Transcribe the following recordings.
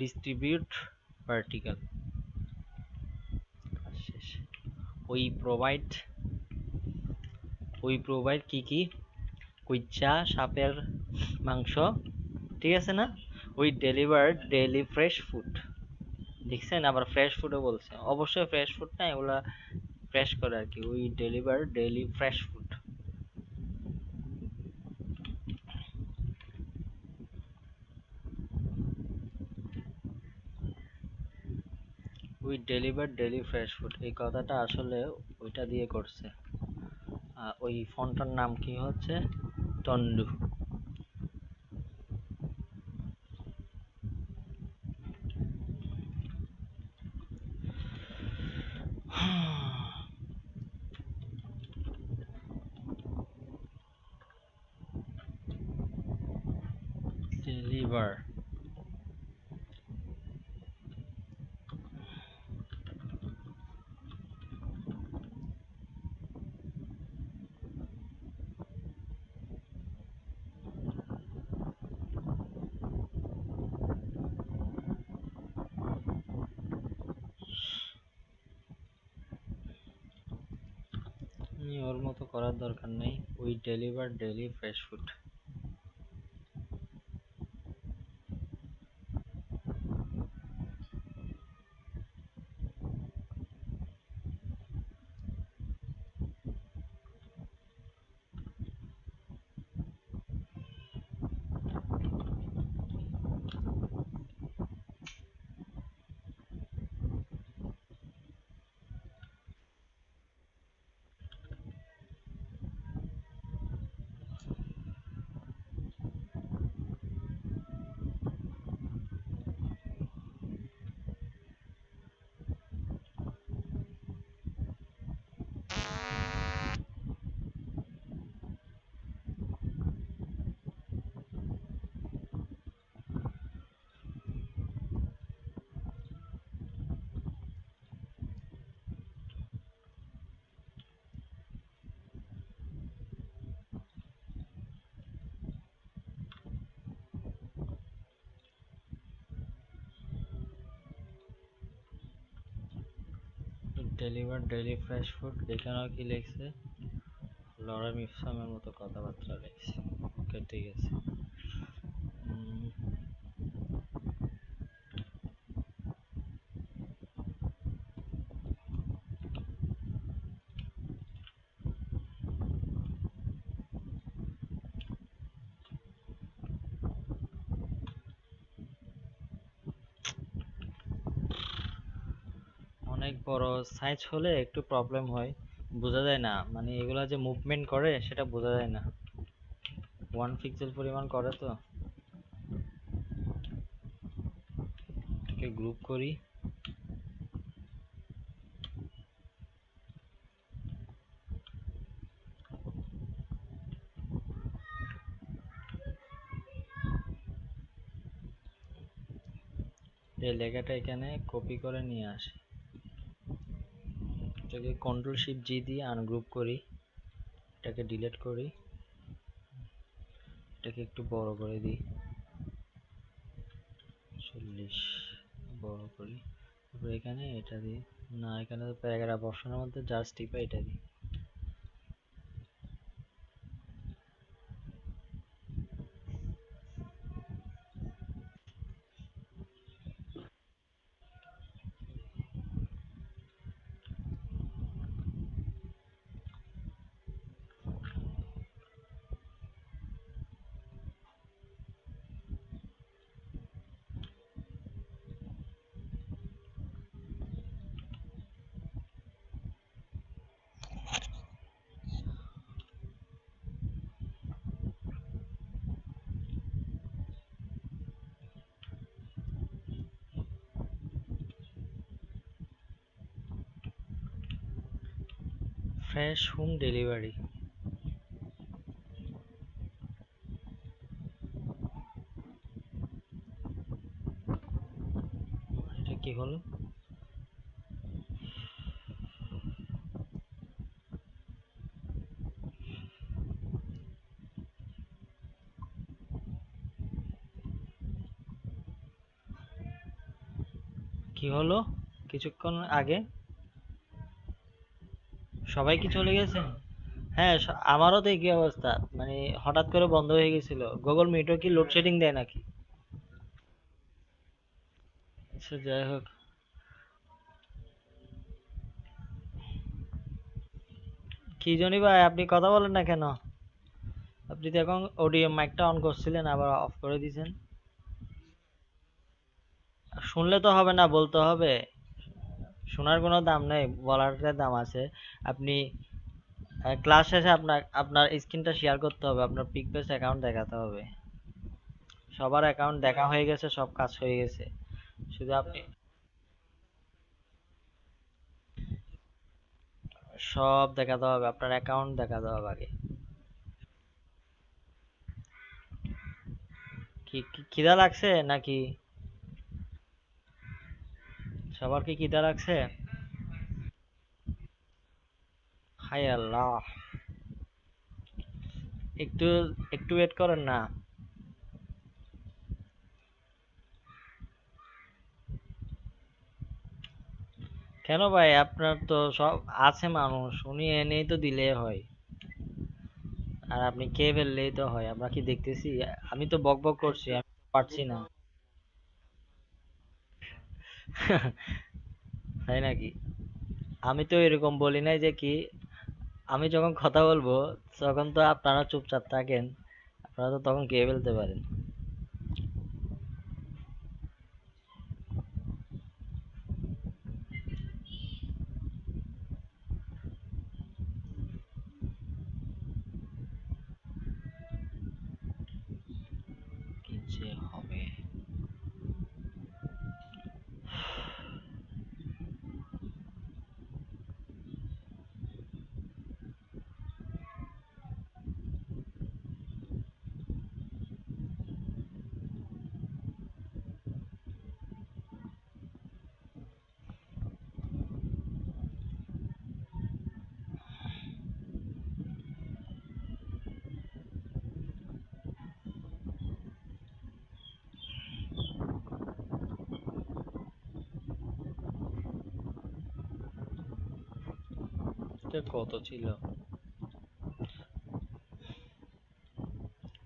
distribute vertical. we provide কি কুইচ্চা সাপের মাংস, ঠিক আছে না? we deliver daily fresh food. দেখছেন, আবার ফ্রেশ ফুডও বলছে, অবশ্যই ফ্রেশ ফুড না, এগুলা ফ্রেশ করে আর কি। we deliver daily fresh food. we deliver daily fresh food এই কথাটা আসলে ওইটা দিয়ে করছে। ওই ফন্টটার নাম কি হচ্ছে? টন্ডু। deliver ওর মতো করার দরকার নেই। we deliver daily fresh food. deliver daily fresh food, এখানেও কি লিখছে? লরেম ইপসমের মতো কথাবার্তা লিখছে। ওকে, ঠিক আছে। অনেক বড় সাইজ হলে একটু প্রবলেম হয়, বোঝা যায় না, মানে এগুলা যে মুভমেন্ট করে সেটা বোঝা যায় না, 1 পিক্সেল পরিমাণ করে তো। এটাকে গ্রুপ করি। এই লেখাটা এখানে কপি করে নিয়ে আসি, এটাকে কন্ট্রোল-শিফট-জি দিয়ে আনগ্রুপ করি, এটাকে ডিলিট করি, এটাকে একটু বড় করে দিই, 40 বড় করি। তারপর এখানে এটা দিই, না এখানে তো প্যারাগ্রাফ অপশনের মধ্যে জাস্ট টিপা এটা দিই। ফ্রেশ হোম ডেলিভারি, এটা কি হলো? কি হলো কিছুক্ষণ আগে? সবাই কি চলে গেছে? হ্যাঁ, আমারও তো একই অবস্থা। মানে হঠাৎ করে বন্ধ হয়ে গেছিল। গুগল মিটও কি লোডশেডিং দেয় নাকি? আচ্ছা, যাই হোক। কি জানি ভাই, আপনি কথা বলেন না কেন? আপনি তো এখন অডিও মাইকটা অন করছিলেন, আবার অফ করে দিয়েছেন। শুনলে তো হবে না, বলতে হবে। শোনার কোনো দাম নেই, বলার দাম আছে। আপনি ক্লাস শেষে আপনার আপনার স্ক্রিনটা শেয়ার করতে হবে, আপনার পিকপেস অ্যাকাউন্ট দেখাতে হবে। সবার অ্যাকাউন্ট দেখা হয়ে গেছে, সব কাজ হয়ে গেছে। শুধু আপনি সব দেখাতে হবে, আপনার অ্যাকাউন্ট দেখাতে হবে আগে। খিদা লাগছে নাকি? সবার কি খিদা লাগছে? হাই আল্লাহ! একটু একটু ওয়েট করেন না। কেন ভাই, আপনার তো সব আছে মানুষ, উনি এনেই তো দিলে হয়। আর আপনি খেয়ে ফেললেই তো হয়, আমরা কি দেখতেছি? আমি তো বক বক করছি, আমি পারছি না। তাই নাকি? আমি তো এরকম বলি নাই যে কি, আমি যখন কথা বলবো তখন তো আপনারা চুপচাপ থাকেন, আপনারা তো তখন খেয়ে ফেলতে পারেন। কি যে হবে! এটা কত ছিল?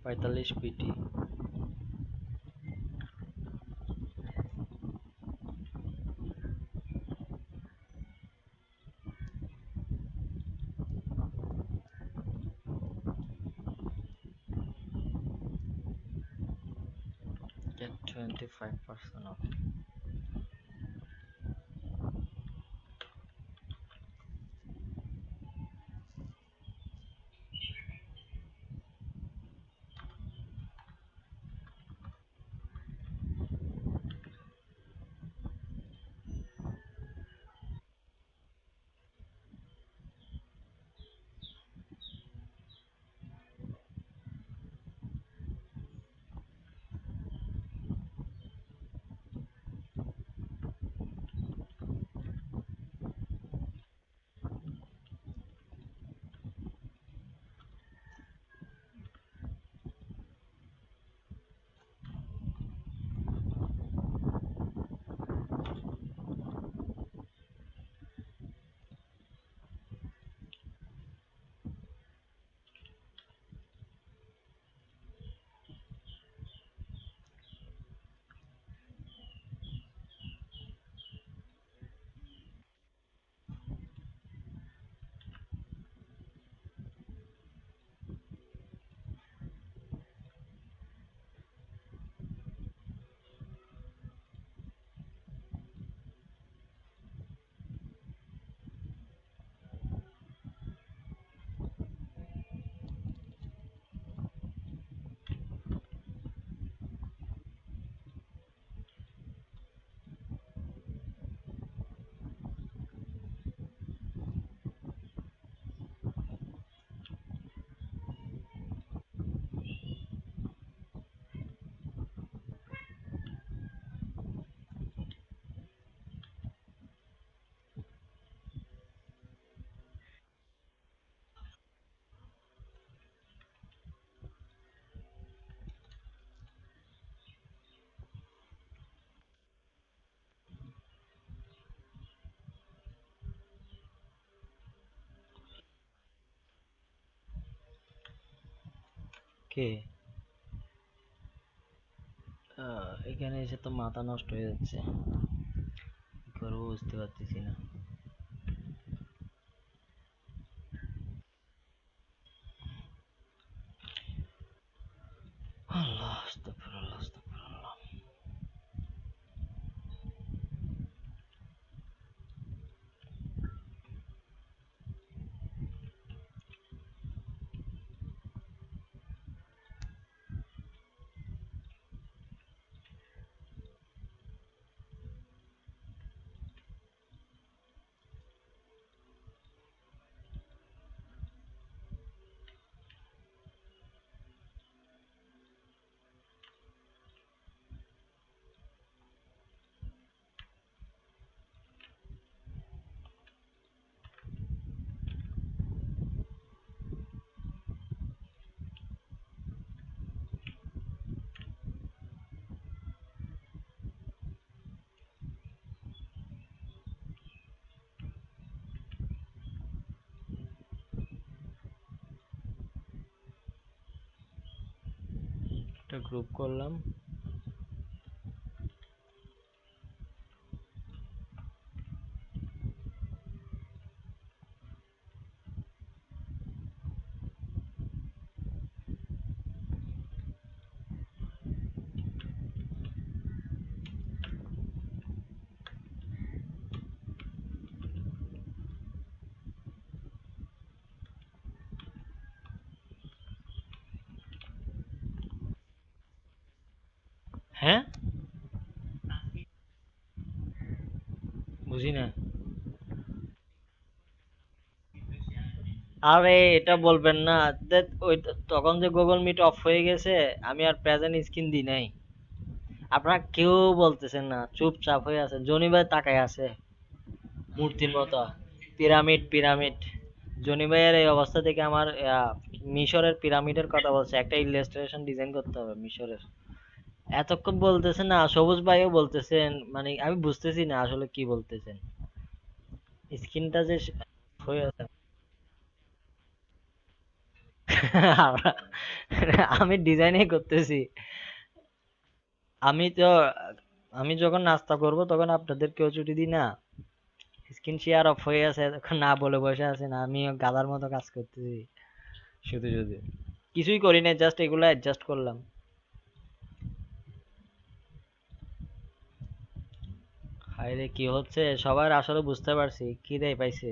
45 পিটি। 25% off। কে? এখানে এসে তো মাথা নষ্ট হয়ে যাচ্ছে, কি করবো বুঝতে পারতেছি না। আল্লাহ, আস্তাগফিরুল্লাহ, আস্তাগফিরুল্লাহ। একটা গ্রুপ করলাম। হ্যাঁ, বুঝি না। আরে এটা বলবেন না। ওই তখন যে গুগল মিট অফ হয়ে গেছে, আমি আর প্রেজেন্ট স্ক্রিন দিই নাই। আপনারা কেউ বলতেছেন না, চুপচাপ হয়ে আছে। জনি ভাই তাকায় আছে মূর্তির মতো, পিরামিড পিরামিড। জনি ভাইয়ের এই অবস্থা থেকে আমার মিশরের পিরামিডের কথা বলছে, একটা ইলাস্ট্রেশন ডিজাইন করতে হবে মিশরের। এতক্ষণ বলতেছেন না, সবুজ ভাইও বলতেছেন, মানে আমি বুঝতেছি না আসলে কি বলতেছেন। স্ক্রিনটা যে হয়ে আছে। আমি ডিজাইনই করতেছি। আমি তো আমি যখন নাস্তা করব তখন আপনাদের কেউ ছুটি দিই না। স্ক্রিন শেয়ার অফ হয়ে আছে, তখন না বলে বসে আছেন, আমি গাধার মতো কাজ করতেছি শুধু শুধু। কিছুই করি না, জাস্ট এগুলো অ্যাডজাস্ট করলাম। হায়রে কি হচ্ছে সবার, আসলে বুঝতে পারছি খিদে পাইছে।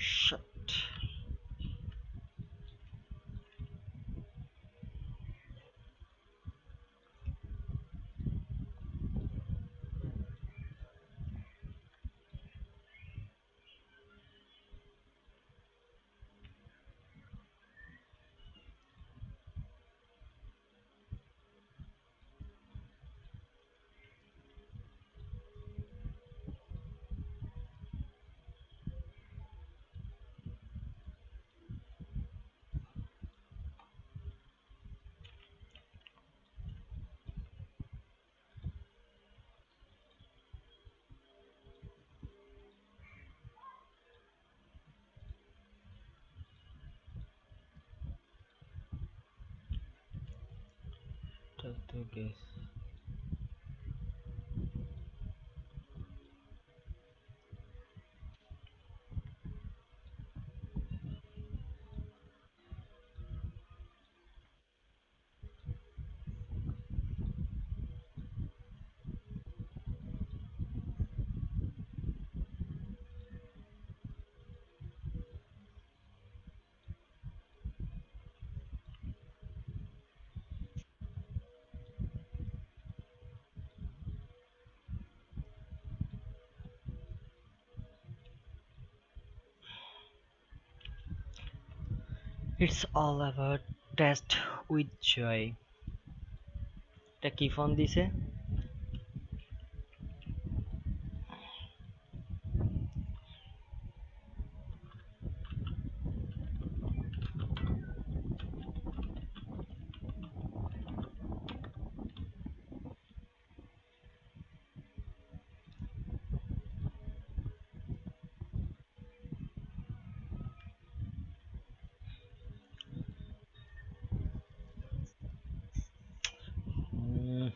Shit. Try to guess. It's all about test with joy. এটা কি ফোন দিছে? উম,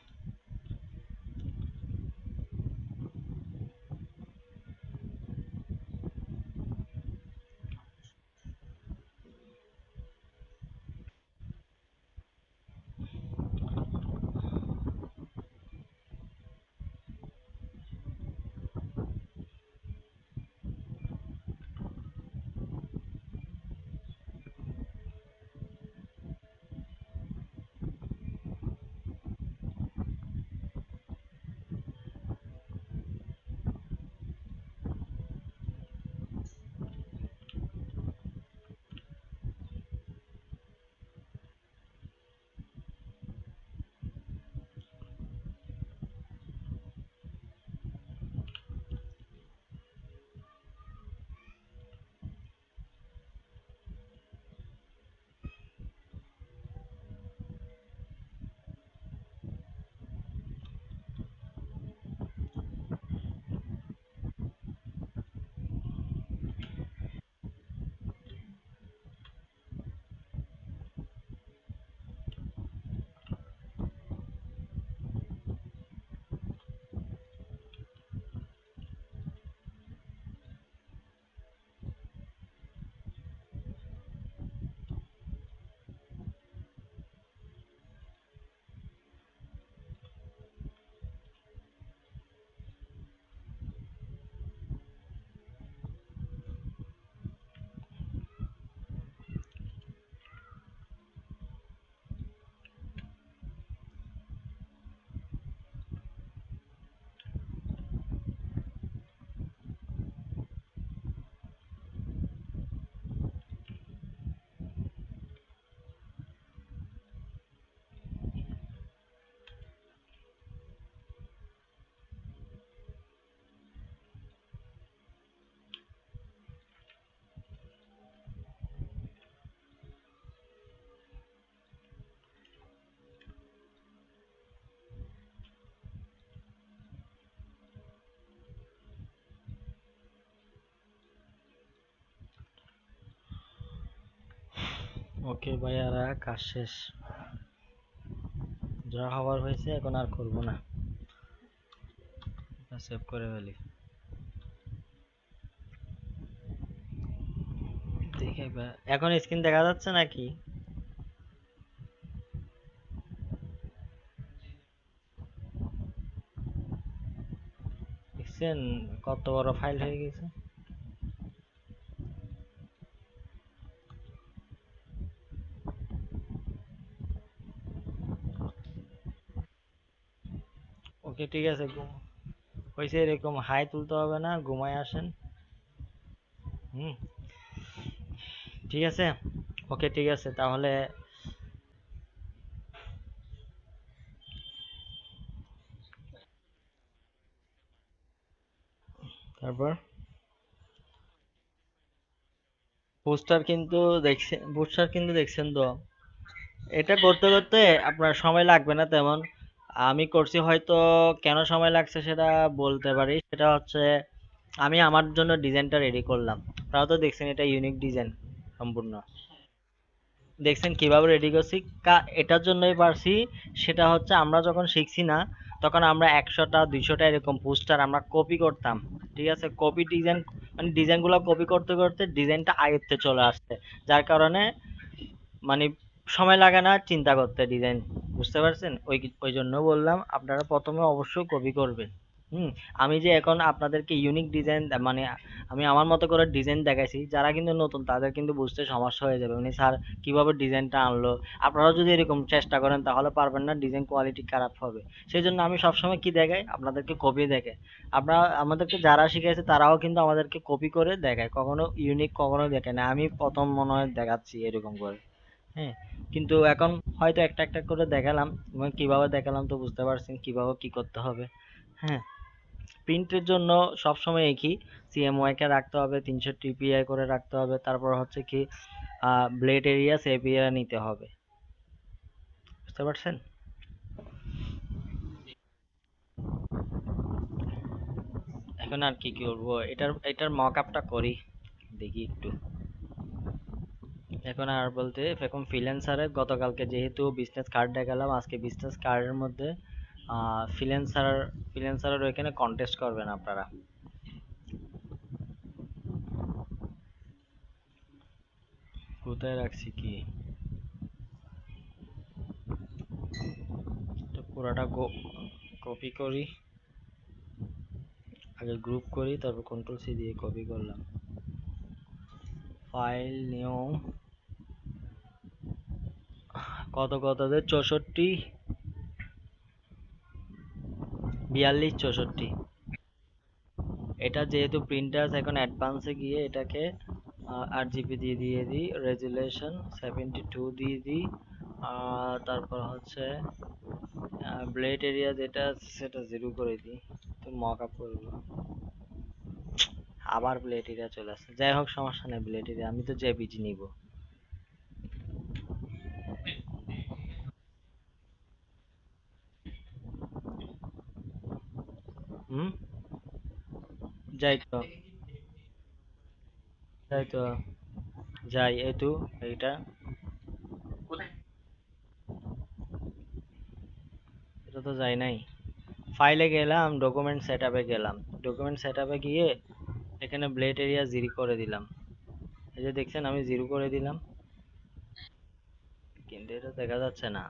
ওকে ভাইয়ারা, কাজ শেষ। যা হওয়ার হয়েছে, এখন আর করবো না। সেভ করে ফেলি। দেখে এখন স্ক্রিন দেখা যাচ্ছে নাকি? দেখছেন কত বড় ফাইল হয়ে গেছে? ওকে ঠিক আছে, হয়েছে। এরকম হাই তুলতে হবে না, ঘুমায় আসেন। হুম, ঠিক আছে। ওকে ঠিক আছে তাহলে। তারপর পোস্টার কিন্তু দেখছেন তো? এটা করতে করতে আপনার সময় লাগবে না তেমন। আমি করছি হয়তো, কেন সময় লাগছে সেটা বলতে পারি। সেটা হচ্ছে, আমি আমার জন্য ডিজাইনটা রেডি করলাম। তাও তো দেখছেন এটা ইউনিক ডিজাইন সম্পূর্ণ। দেখছেন কিভাবে রেডি করছি? এটার জন্যই পারছি, সেটা হচ্ছে আমরা যখন শিখছি না, তখন আমরা 100টা 200টা এরকম পোস্টার আমরা কপি করতাম। ঠিক আছে, কপি ডিজাইন, মানে ডিজাইনগুলো কপি করতে করতে ডিজাইনটা আয়ত্তে চলে আসছে। যার কারণে মানে সময় লাগে না চিন্তা করতে ডিজাইন। বুঝতে পারছেন? ওই ওই জন্য বললাম আপনারা প্রথমে অবশ্যই কপি করবেন। হুম, আমি যে এখন আপনাদেরকে ইউনিক ডিজাইন মানে আমি আমার মতো করে ডিজাইন দেখাইছি, যারা কিন্তু নতুন তাদের কিন্তু বুঝতে সমস্যা হয়ে যাবে, মানে স্যার কিভাবে ডিজাইনটা আনলো। আপনারাও যদি এরকম চেষ্টা করেন তাহলে পারবেন না, ডিজাইন কোয়ালিটি খারাপ হবে। সেই জন্য আমি সবসময় কি দেখাই, আপনাদেরকে কপি দেখাই। আপনারা আমাদেরকে যারা শিখাইছে তারাও কিন্তু আমাদেরকে কপি করে দেখায়, কখনো ইউনিক কখনো দেখায় না। আমি প্রথম মনে হয় দেখাচ্ছি এরকম করে। হ্যাঁ, কিন্তু এখন হয়তো একটা একটা করে দেখালাম, এবং কিভাবে দেখালাম তো বুঝতে পারছেন কিভাবে কি করতে হবে। হ্যাঁ, প্রিন্টের জন্য সবসময় একই, সিএমওয়াই কে রাখতে হবে, 300 টিপিআই করে রাখতে হবে, তারপর হচ্ছে কি ব্লেড এরিয়া সেভ এরিয়া নিতে হবে। বুঝতে পারছেন? এখন আর কি করবো, এটার মক আপটা করি, দেখি একটু। এখন আর বলতে এখন ফ্রিল্যান্সারে গতকালকে যেহেতু বিজনেস কার্ড দেখালাম, আজকে বিজনেস কার্ডের মধ্যে ফ্রিল্যান্সার ফ্রিল্যান্সারের ওইখানে কন্টেস্ট করবেন আপনারা। কোথায় রাখছি কি, তো পুরাটা কপি করি, আগে গ্রুপ করি, তারপর কন্ট্রোল সি দিয়ে কপি করলাম। ফাইল নিউ, কত কত যে 64, 42 64। এটা যেহেতু প্রিন্টার এখন অ্যাডভান্সে গিয়ে এটাকে 8 জিবি দিয়ে দিই, রেজুলেশন 72 দিয়ে দিই। তারপর হচ্ছে ব্লেড এরিয়া যেটা আছে সেটা 0 করে দিই, তো মক আপ করবো। আবার ব্লেড এরিয়া চলে আসছে, যাই হোক সমস্যা নেই, ব্লেড এরিয়া আমি তো জেপিজি নিব। হুম, যাই তো, যাই তো, যাই এই তো, এইটা, এটা তো যাই নাই। ফাইলে গেলাম, ডকুমেন্ট সেটআপে গেলাম, ডকুমেন্ট সেটআপে গিয়ে এখানে ব্লেড এরিয়া 0 করে দিলাম। এই যে দেখছেন আমি 0 করে দিলাম, কিন্তু এটা দেখা যাচ্ছে না।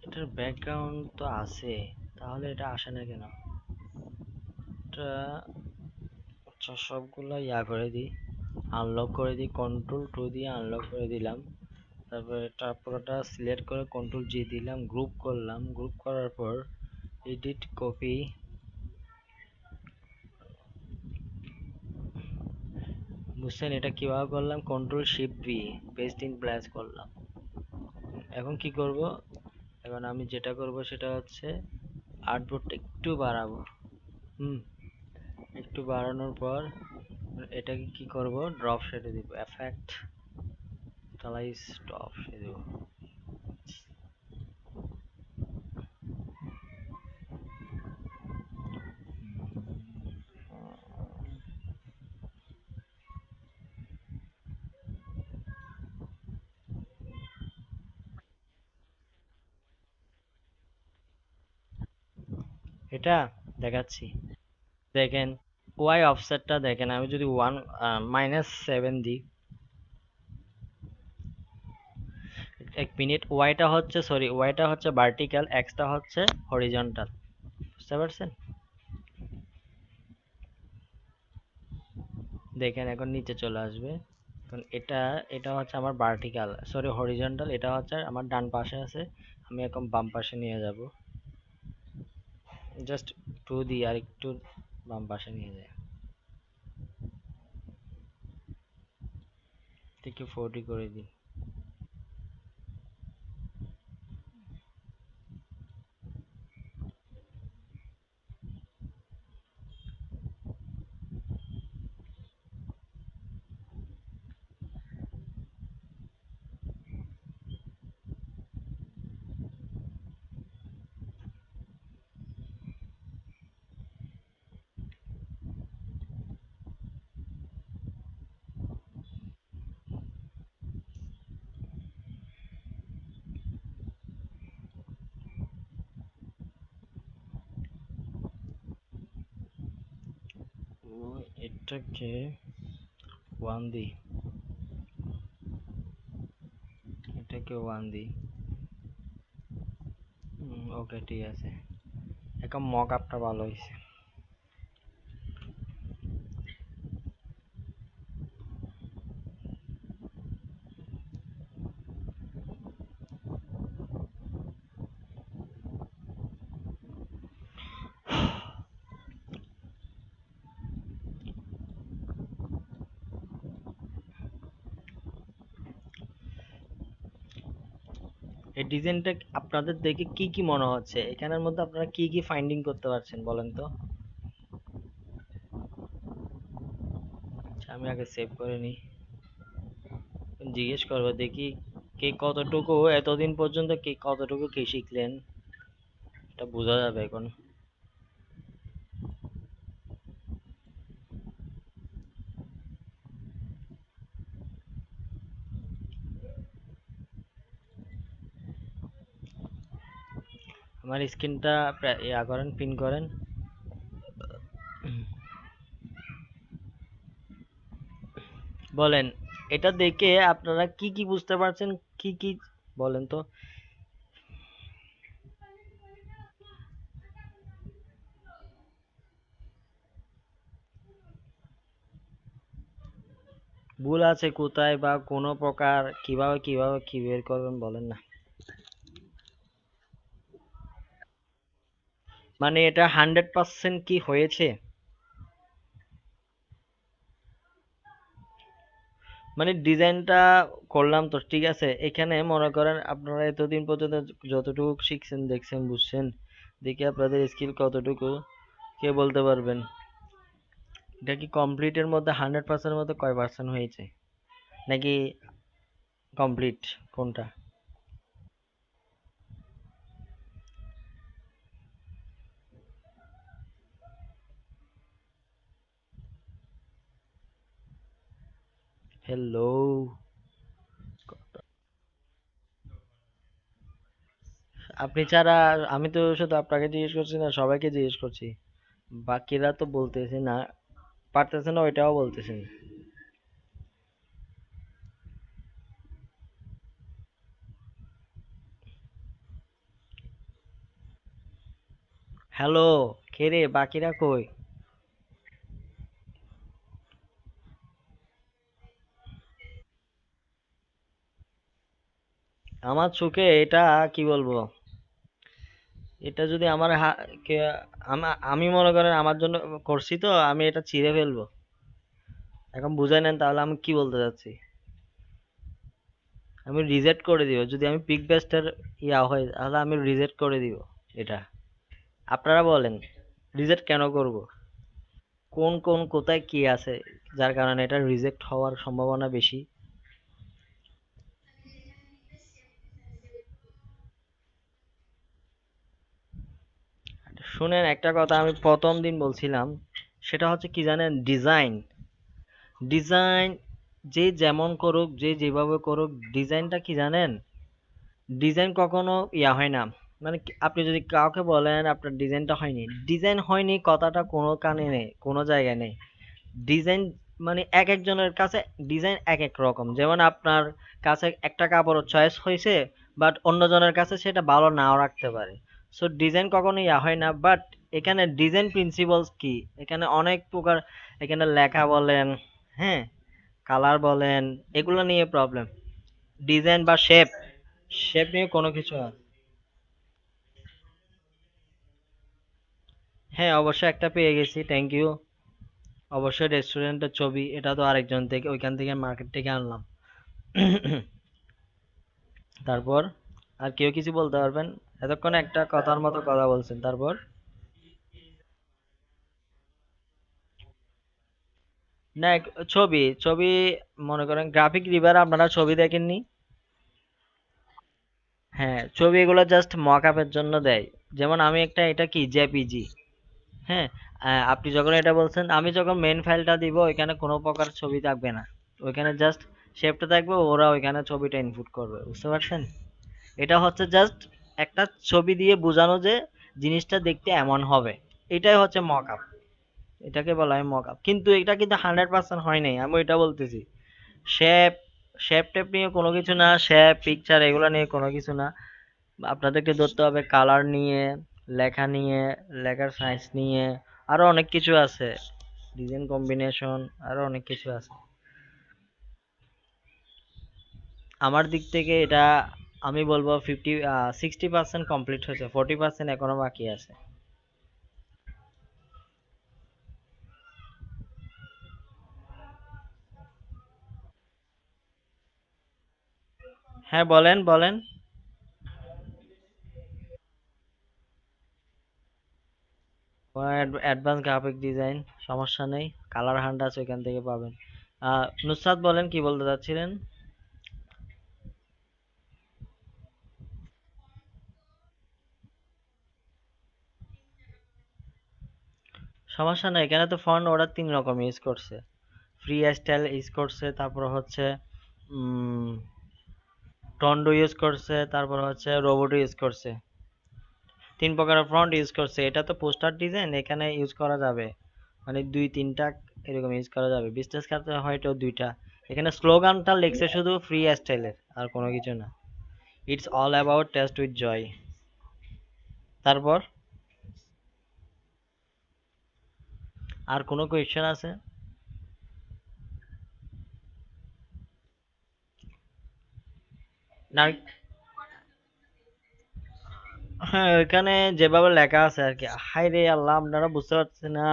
এটার ব্যাকগ্রাউন্ড তো আছে, তাহলে এটা আসে না কেন? এটা, আচ্ছা সবগুলো ইয়া করে দিই, আনলক করে দিই, কন্ট্রোল টু দিয়ে আনলক করে দিলাম। তারপরে এটা পুরোটা সিলেক্ট করে কন্ট্রোল জি দিলাম, গ্রুপ করলাম, গ্রুপ করার পর এডিট কপি, বুঝছেন এটা কিভাবে করলাম, control shift V, paste in place করলাম। এখন কি করব, এখন আমি যেটা করব সেটা হচ্ছে আর্টবোর্ডটা একটু বাড়াবো। হুম, একটু বাড়ানোর পর এটাকে কি করব, ড্রপ শেডে দিব, এফেক্ট স্টাইলাইজ ড্রপ শেডে দিব। এটা দেখাচ্ছি, দেখেন ওয়াই অফসেটটা দেখেন, আমি যদি 1 -7 দিই, 1 মিনিট, ওয়াইটা হচ্ছে সরি ওয়াইটা হচ্ছে ভার্টিক্যাল, এক্সটা হচ্ছে হরিজন্টাল। বুঝতে পারছেন? দেখেন এখন নিচে চলে আসবে। এখন এটা, এটা হচ্ছে আমার ভার্টিক্যাল, সরি হরিজন্টাল, এটা হচ্ছে আমার ডান পাশে আছে, আমি এখন বাম পাশে নিয়ে যাব, জাস্ট 2 দিই আর একটু বাম পাশে নিয়ে যায়, একটু 40 করে দিই। এটাকে 1 দিই, এটাকে 1 দিই। ওকে, ঠিক আছে। এখন মক আপটা ভালো হয়েছে। এই ডিজাইনটা আপনাদের দেখে কি কি মনে হচ্ছে? এখানের মধ্যে আপনারা কি কি ফাইন্ডিং করতে পারছেন বলেন তো? আচ্ছা, আমি আগে সেভ করে নিই। জিজ্ঞেস করবো দেখি কে কতটুকু এতদিন পর্যন্ত কে কতটুকু কি শিখলেন, এটা বোঝা যাবে এখন। আমার স্ক্রিনটা ইয়া করেন, পিন করেন। বলেন, এটা দেখে আপনারা কি কি বুঝতে পারছেন, কি কি বলেন তো? ভুল আছে কোথায় বা কোনো প্রকার কিভাবে কিভাবে কি বের করবেন বলেন না। মানে এটা 100% কি হয়েছে? মানে ডিজাইনটা করলাম তো ঠিক আছে, এখানে মনে করেন আপনারা এতদিন পর্যন্ত যতটুকু শিখছেন, দেখছেন, বুঝছেন, দেখি আপনাদের স্কিল কতটুকু কে বলতে পারবেন? এটা কি কমপ্লিটের মধ্যে 100%-এর মধ্যে কয় পার্সেন্ট হয়েছে, নাকি কমপ্লিট কোনটা? হ্যালো। আপনি ছাড়া আমি তো শুধু আপনাকে জিজ্ঞেস করছি না, সবাইকে জিজ্ঞেস করছি। বাকিরা তো বলতেছে না, পারতেছে না, ওইটাও বলতেছেন। হ্যালো, কে রে, বাকিরা কই? আমার চোখে এটা কি বলবো, এটা যদি আমার আমি মনে করেন আমার জন্য করছি তো আমি এটা ছিঁড়ে ফেলবো। এখন বুঝে নেন তাহলে আমি কি বলতে চাচ্ছি। আমি রিজেক্ট করে দিব যদি আমি পিক বেস্টের ইয়া হয়, তাহলে আমি রিজেক্ট করে দিব এটা। আপনারা বলেন, রিজেক্ট কেন করব? কোন কোন কোথায় কি আছে যার কারণে এটা রিজেক্ট হওয়ার সম্ভাবনা বেশি? শুনেন, একটা কথা আমি প্রথম দিন বলছিলাম, সেটা হচ্ছে কি জানেন? ডিজাইন, ডিজাইন যে যেমন করুক, যে যেভাবে করুক, ডিজাইনটা কি জানেন? ডিজাইন কখনো ইয়া হয় না। মানে আপনি যদি কাউকে বলেন আপনার ডিজাইনটা হয়নি, ডিজাইন হয়নি কথাটা কোনো কানে নেই, কোনো জায়গায় নেই। ডিজাইন মানে এক একজনের কাছে ডিজাইন এক এক রকম। যেমন আপনার কাছে একটা কাপড়ের চয়েস হয়েছে, বাট অন্যজনের কাছে সেটা ভালো নাও রাখতে পারে। সো ডিজাইন কখনো ইয়া হয় না, বাট এখানে ডিজাইন প্রিন্সিপালস কি, এখানে অনেক প্রকার, এখানে লেখা বলেন, হ্যাঁ, কালার বলেন, এগুলো নিয়ে প্রবলেম। ডিজাইন বা শেপ, শেপ নিয়ে কোনো কিছু না। হ্যাঁ, অবশ্যই একটা পেয়ে গেছি, থ্যাংক ইউ। অবশ্যই রেস্টুরেন্টের ছবি, এটা তো আরেকজন থেকে ওইখান থেকে মার্কেট থেকে আনলাম। তারপর আর কেউ কিছু বলতে পারবেন? এতক্ষণ একটা কথার মতো কথা বলছেন, তারপর? না, ছবি ছবি মনে করেন গ্রাফিক রিভার আপনারা ছবি দেখেননি? হ্যাঁ, ছবি এগুলো জাস্ট মকআপের জন্য দেয়। যেমন আমি একটা, এটা কি জেপিজি, হ্যাঁ, আপনি যখন এটা বলছেন, আমি যখন মেন ফাইলটা দিব ওইখানে কোনো প্রকার ছবি থাকবে না, ওইখানে জাস্ট শেপটা থাকবে, ওরা ওইখানে ছবিটা ইনপুট করবে, বুঝতে পারছেন? এটা হচ্ছে জাস্ট একটা ছবি দিয়ে বোঝানো যে জিনিসটা দেখতে এমন হবে, এটাই হচ্ছে মকআপ। এটাকে বলা হয় মক আপ, কিন্তু এটা কিন্তু 100% হয় নাই, আমি এটা বলতেছি। শেপ শেপ টেপ নিয়ে কোনো কিছু না, শেপ পিকচার এগুলো নিয়ে কোনো কিছু না। আপনাদেরকে ধরতে হবে কালার নিয়ে, লেখা নিয়ে, লেখার সাইজ নিয়ে, আরো অনেক কিছু আছে, ডিজাইন কম্বিনেশন, আরো অনেক কিছু আছে। আমার দিক থেকে এটা আমি বলবো 60% কমপ্লিট হয়েছে, 40% এখনো বাকি আছে। হ্যাঁ, বলেন বলেন। অ্যাডভান্স গ্রাফিক ডিজাইন, সমস্যা নেই, কালার হান্ট আছে, ওইখান থেকে পাবেন। নুসরাত বলেন কি বলতে চাচ্ছিলেন। সমস্যা নেই, এখানে তো ফন্ট অর্ডার 3 রকম ইউজ করছে। ফ্রি স্টাইল ইউজ করছে, তারপর হচ্ছে টন্ডো ইউজ করছে, তারপর হচ্ছে রোবট ইউজ করছে। 3 প্রকারের ফন্ট ইউজ করছে। এটা তো পোস্টার ডিজাইন, এখানে ইউজ করা যাবে মানে 2-3টা এরকম ইউজ করা যাবে। বিজনেস কার্ডে হয়তো 2টা। এখানে স্লোগানটা লিখছে শুধু ফ্রি স্টাইলের, আর কোনো কিছু না। It's all about taste with joy. তারপর আর কোনো কোয়েশ্চেন আছে? না, হ্যাঁ, ওইখানে যেভাবে লেখা আছে আর কি। হাই রে আল্লাহ, আপনারা বুঝতে পারছেন না।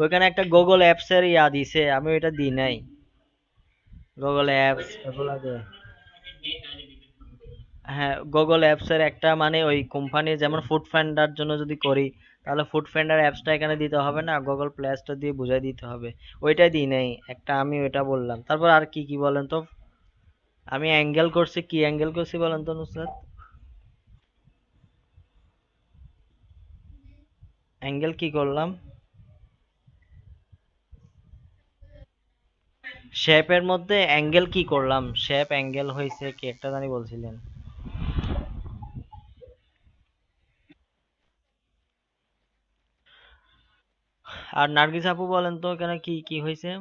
ওইখানে একটা গুগল অ্যাপস এর ইয়া দিছে, আমি ওইটা দিই নাই। গুগল অ্যাপস ওগুলা দিয়ে। হ্যাঁ, গুগল অ্যাপস এর একটা মানে ওই কোম্পানির, যেমন ফুড পান্ডার জন্য যদি করি, তাহলে ফুড পান্ডার অ্যাপসটা এখানে দিতে হবে না, গুগল প্লে স্টোর দিয়ে বুঝাই দিতে হবে। ওইটাই দিই নাই একটা, আমি ওইটা বললাম। তারপর আর কি কি বলেন তো। আমি অ্যাঙ্গেল করছি, কি অ্যাঙ্গেল করছি বলেন তো নুসরাত। অ্যাঙ্গেল কি করলাম? শেপের মধ্যে অ্যাঙ্গেল কি করলাম, শেপ অ্যাঙ্গেল হয়েছে কি একটা জানি বলছিলেন। আর নার্গিস আপু বলেন তো এখানে কি কি হয়েছে।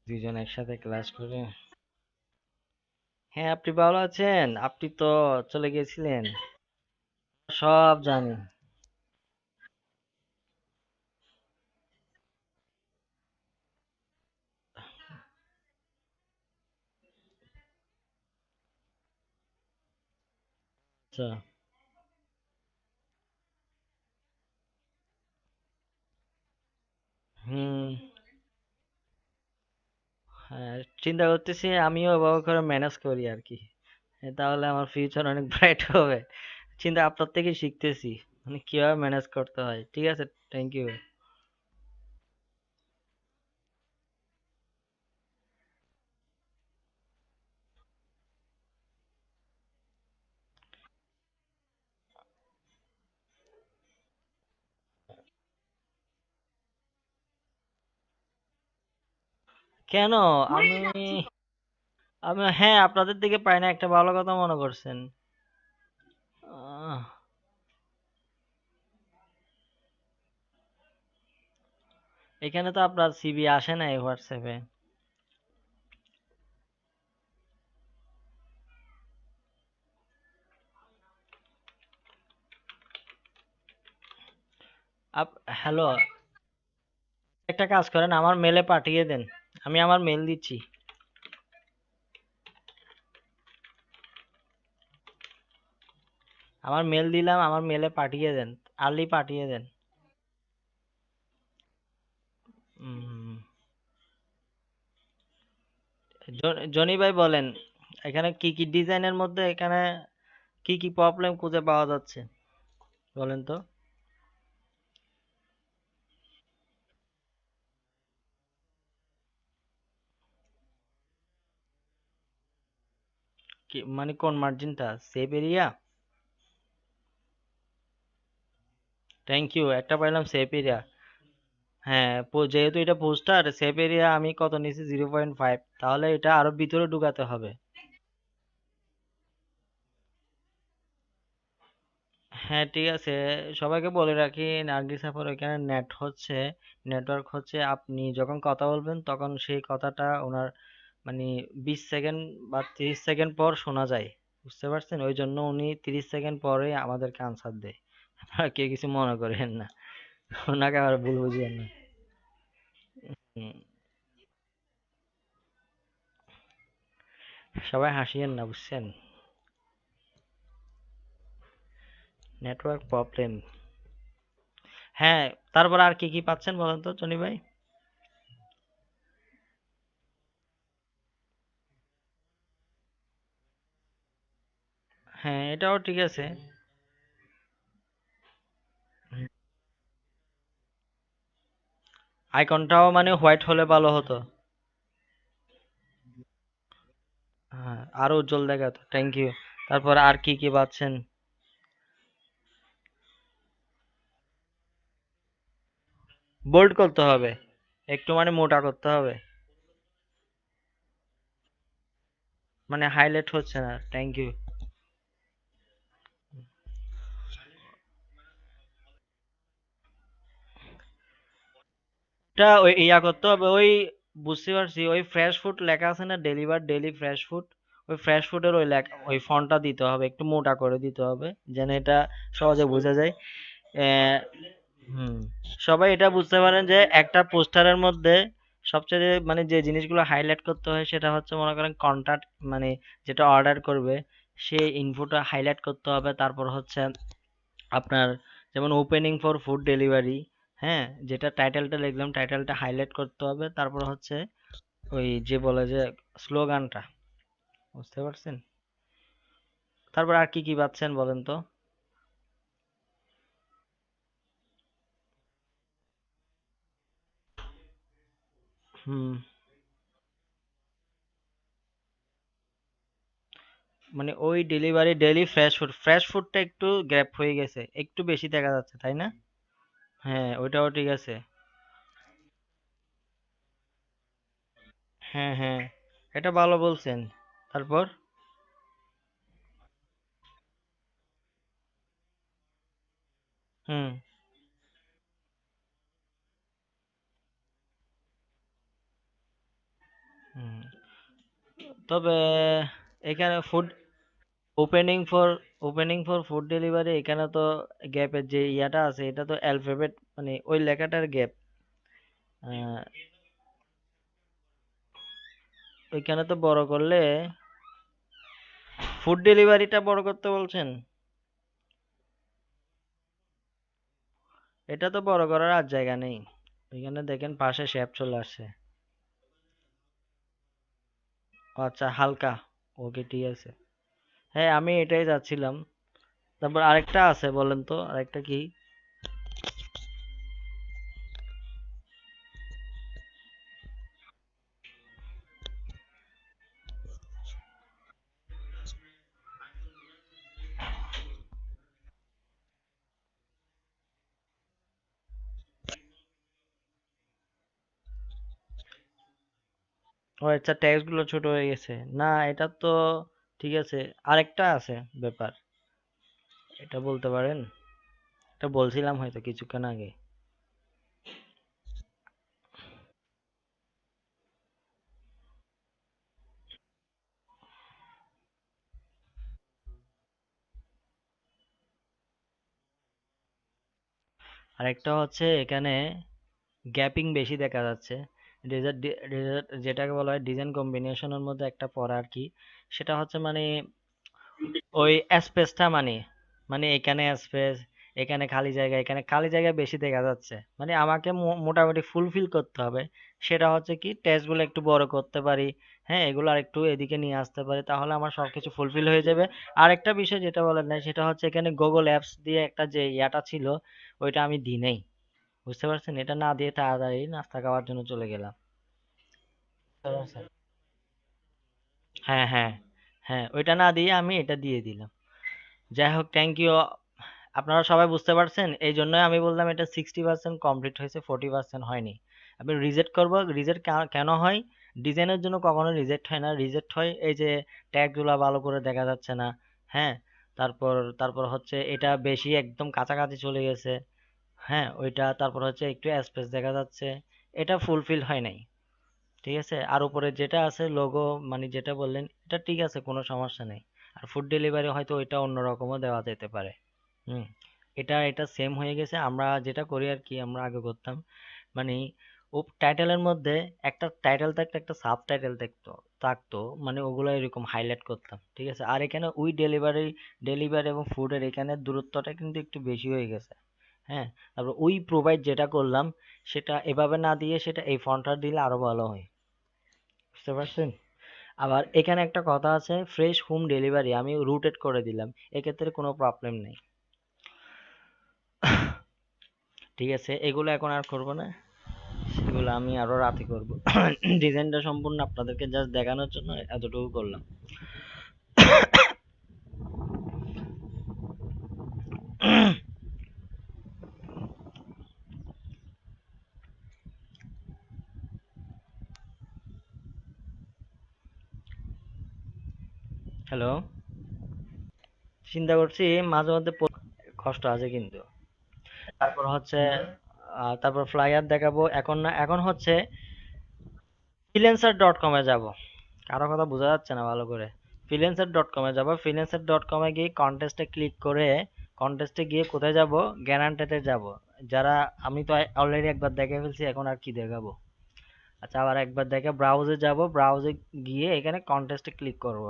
দুইজন একসাথে ক্লাস করে। হ্যাঁ, আপনি ভালো আছেন? আপনি তো চলে গিয়েছিলেন। সব জানি। আচ্ছা। হুম। হ্যাঁ, চিন্তা করতেছি আমিও এভাবে করে ম্যানেজ করি আর কি। তাহলে আমার ফিউচার অনেক ব্রাইট হবে। চিন্তা আপনার থেকে শিখতেছি, মানে কিভাবে ম্যানেজ করতে হয়। ঠিক আছে, থ্যাংক ইউ। কেন? আমি আমি হ্যাঁ, আপনাদের দিকে পাই না, একটা ভালো কথা মনে করছেন। আহ, এখানে তো আপনার সিভি আসে না এই হোয়াটসঅ্যাপে। আপ হ্যালো, একটা কাজ করেন, আমার মেলে পাঠিয়ে দেন। আমি আমার মেল দিচ্ছি। আমার মেল দিলাম, আমার মেলে পাঠিয়ে দেন। আর্লি পাঠিয়ে দেন। উম, জনি ভাই বলেন, এখানে কি কি ডিজাইনের মধ্যে এখানে কি কি প্রবলেম খুঁজে পাওয়া যাচ্ছে বলেন তো। কি মানে কোন মার্জিনটা, সেভ এরিয়া? থ্যাংক ইউ, একটা পাইলাম সেভ এরিয়া। হ্যাঁ, যেহেতু এটা পোস্টার, সেভ এরিয়া আমি কত নিছি 0.5, তাহলে এটা আরো ভিতরে ঢুকাতে হবে। হ্যাঁ, ঠিক আছে। সবাইকে বলে রাখি, নার্গিস আপার ওইখানে নেটওয়ার্ক হচ্ছে, আপনি যখন কথা বলবেন তখন সেই কথাটা ওনার মানে 20 সেকেন্ড বা 30 সেকেন্ড পর শোনা যায়। বুঝতে পারছেন? ওই জন্য উনি 30 সেকেন্ড পরে আমাদেরকে আনসার দেয়। আপনারা কেউ কিছু মনে করেন না, ওনাকে আবার ভুল বুঝিয়েন না। হুম, সবাই হাসিয়েন না, বুঝছেন? Network problem. হ্যাঁ, তারপর আর কি কি পাচ্ছেন বলেন তো টনি ভাই? হ্যাঁ, এটাও ঠিক আছে। আইকনটাও মানে হোয়াইট হলে ভালো হতো। হ্যাঁ, আরো উজ্জ্বল দেখাতো। Thank you. তারপর আর কি কি পাচ্ছেন? বোল্ড করতে হবে, একটু মানে মোটা করতে হবে, মানে হাইলাইট হচ্ছে না। Thank you. এটা ওই ইয়া করতে হবে, ওই বুঝতে পারছি, ওই ফ্রেশ ফুড লেখা আছে না, ডেলিভার ডেলি ফ্রেশ ফুড, ওই ফ্রেশ ফুডের ওই লেখা, ওই ফন্টটা দিতে হবে, একটু মোটা করে দিতে হবে, যেন এটা সহজে বোঝা যায়। আহ, হুম, সবাই এটা বুঝতে পারেন যে একটা পোস্টারের মধ্যে সবচেয়ে মানে যে জিনিসগুলো হাইলাইট করতে হয় সেটা হচ্ছে মনে করেন কন্টাক্ট, মানে যেটা অর্ডার করবে সেই ইনফোটা হাইলাইট করতে হবে। তারপর হচ্ছে আপনার যেমন ওপেনিং ফর ফুড ডেলিভারি, হ্যাঁ, যেটা টাইটেলটা লিখলাম টাইটেলটা হাইলাইট করতে হবে। তারপর হচ্ছে ওই যে বলে যে স্লোগানটা, বুঝতে পারছেন? তারপর আর কি কি পাচ্ছেন বলেন তো? হুম, মানে ওই ডেলিভারি ডেলি ফ্রেশ ফুডটা একটু গ্যাপ হয়ে গেছে, একটু বেশি দেখা যাচ্ছে, তাই না? হ্যাঁ, ওইটাও ঠিক আছে। হ্যাঁ, হ্যাঁ, এটা ভালো বলছেন। তারপর? হুম, হুম। তবে এখানে food opening for food delivery, এখানে তো গ্যাপের যে ইয়াটা আছে এটা তো অ্যালফাবেট, মানে ওই লেখাটার গ্যাপ। ওইখানে তো বড় করলে, ফুড ডেলিভারিটা বড় করতে বলছেন? এটা তো বড় করার আর জায়গা নেই। ওইখানে দেখেন পাশে শেপ চলে আসছে। ও আচ্ছা, হালকা। ওকে, ঠিক আছে। হ্যাঁ, আমি এটাই যাচ্ছিলাম। তারপর আরেকটা আছে, বলেন তো আরেকটা কি? ও আচ্ছা, টেক্সট গুলো ছোট হয়ে গেছে। না, এটা তো ঠিক আছে। আরেকটা আছে ব্যাপার, এটা বলতে পারেন? এটা বলছিলাম হয়তো কিছুক্ষণ আগে। আরেকটা হচ্ছে এখানে গ্যাপিং বেশি দেখা যাচ্ছে। যেটাকে বলা হয় ডিজাইন কম্বিনেশনের মধ্যে একটা পড়া আর কি। সেটা হচ্ছে মানে ওই স্পেসটা, মানে মানে এখানে স্পেস, এখানে খালি জায়গা, এখানে খালি জায়গা বেশি দেখা যাচ্ছে। মানে আমাকে মোটামুটি ফুলফিল করতে হবে। সেটা হচ্ছে কি, টেক্সট গুলো একটু বড় করতে পারি, হ্যাঁ, এগুলো আর একটু এদিকে নিয়ে আসতে পারি, তাহলে আমার সবকিছু ফুলফিল হয়ে যাবে। আরেকটা বিষয় যেটা বলেন নাই, সেটা হচ্ছে এখানে গুগল অ্যাপস দিয়ে একটা যে ইয়াটা ছিল, ওইটা আমি দিই নাই। বুঝতে পারছেন? এটা না দিয়ে তাড়াতাড়ি নাস্তা খাওয়ার জন্য চলে গেলাম। বুঝতে পারছেন? হ্যাঁ, হ্যাঁ, হ্যাঁ, ওইটা না দিয়ে আমি এটা দিয়ে দিলাম। যাই হোক, থ্যাংক ইউ। আপনারা সবাই বুঝতে পারছেন, এই জন্যই আমি বললাম এটা 60% কমপ্লিট হয়েছে, 40% হয়নি। আমি রিজেক্ট করব, রিজেক্ট কেন হয়? ডিজাইনের জন্য কখনো রিজেক্ট হয় না, রিজেক্ট হয় এই যে ট্যাগ গুলা ভালো করে দেখা যাচ্ছে না, হ্যাঁ, তারপর তারপর হচ্ছে এটা বেশি একদম কাছাকাছি চলে গেছে। হ্যাঁ, ওইটা তারপর হচ্ছে একটু স্পেস দেখা যাচ্ছে। এটা ফুলফিল হয় নাই। ঠিক আছে? আর উপরে যেটা আছে লোগো, মানে যেটা বললেন, এটা ঠিক আছে, কোনো সমস্যা নেই। আর ফুড ডেলিভারি হয়তো ওইটা অন্যরকমও দেওয়া যেতে পারে। হুম। এটা এটা সেম হয়ে গেছে। আমরা যেটা করি আর কি, আমরা আগে করতাম, মানে ও টাইটেলের মধ্যে একটা টাইটেল থাকতো, একটা সাব টাইটেল থাকতো, মানে ওগুলো এরকম হাইলাইট করতাম। ঠিক আছে? আর এখানে ওই ডেলিভারি এবং ফুডের এখানে দূরত্বটা কিন্তু একটু বেশি হয়ে গেছে। হ্যাঁ, তারপর ওই প্রোভাইড যেটা করলাম সেটা এভাবে না দিয়ে সেটা এই ফন্টটা দিলে আরো ভালো হয়। বুঝতে পারছেন? আবার এখানে একটা কথা আছে, ফ্রেশ হোম ডেলিভারি আমি রুটেড করে দিলাম, এক্ষেত্রে কোনো প্রবলেম নেই। ঠিক আছে, এগুলো এখন আর করব না, সেগুলো আমি আরো রাতে করব। ডিজাইনটা সম্পূর্ণ আপনাদেরকে জাস্ট দেখানোর জন্য এতটুকু করলাম। হ্যালো, চিন্তা করছি মাঝে মধ্যে কষ্ট আছে কিন্তু। তারপর হচ্ছে তারপর ফ্লায়ার দেখাবো এখন না, এখন হচ্ছে freelancer.com এ যাব। কারো কথা বোঝা যাচ্ছে না ভালো করে। freelancer.com এ যাব। freelancer.com এ গিয়ে কন্টেস্টে ক্লিক করে, কন্টেস্টে গিয়ে কোথায় যাব? গ্যারান্টেডে যাব। যারা, আমি তো অলরেডি একবার দেখে ফেলছি, এখন আর কি দেখাবো? আচ্ছা, আবার একবার দেখে ব্রাউজে যাব, ব্রাউজে গিয়ে এখানে কন্টেস্টে ক্লিক করব।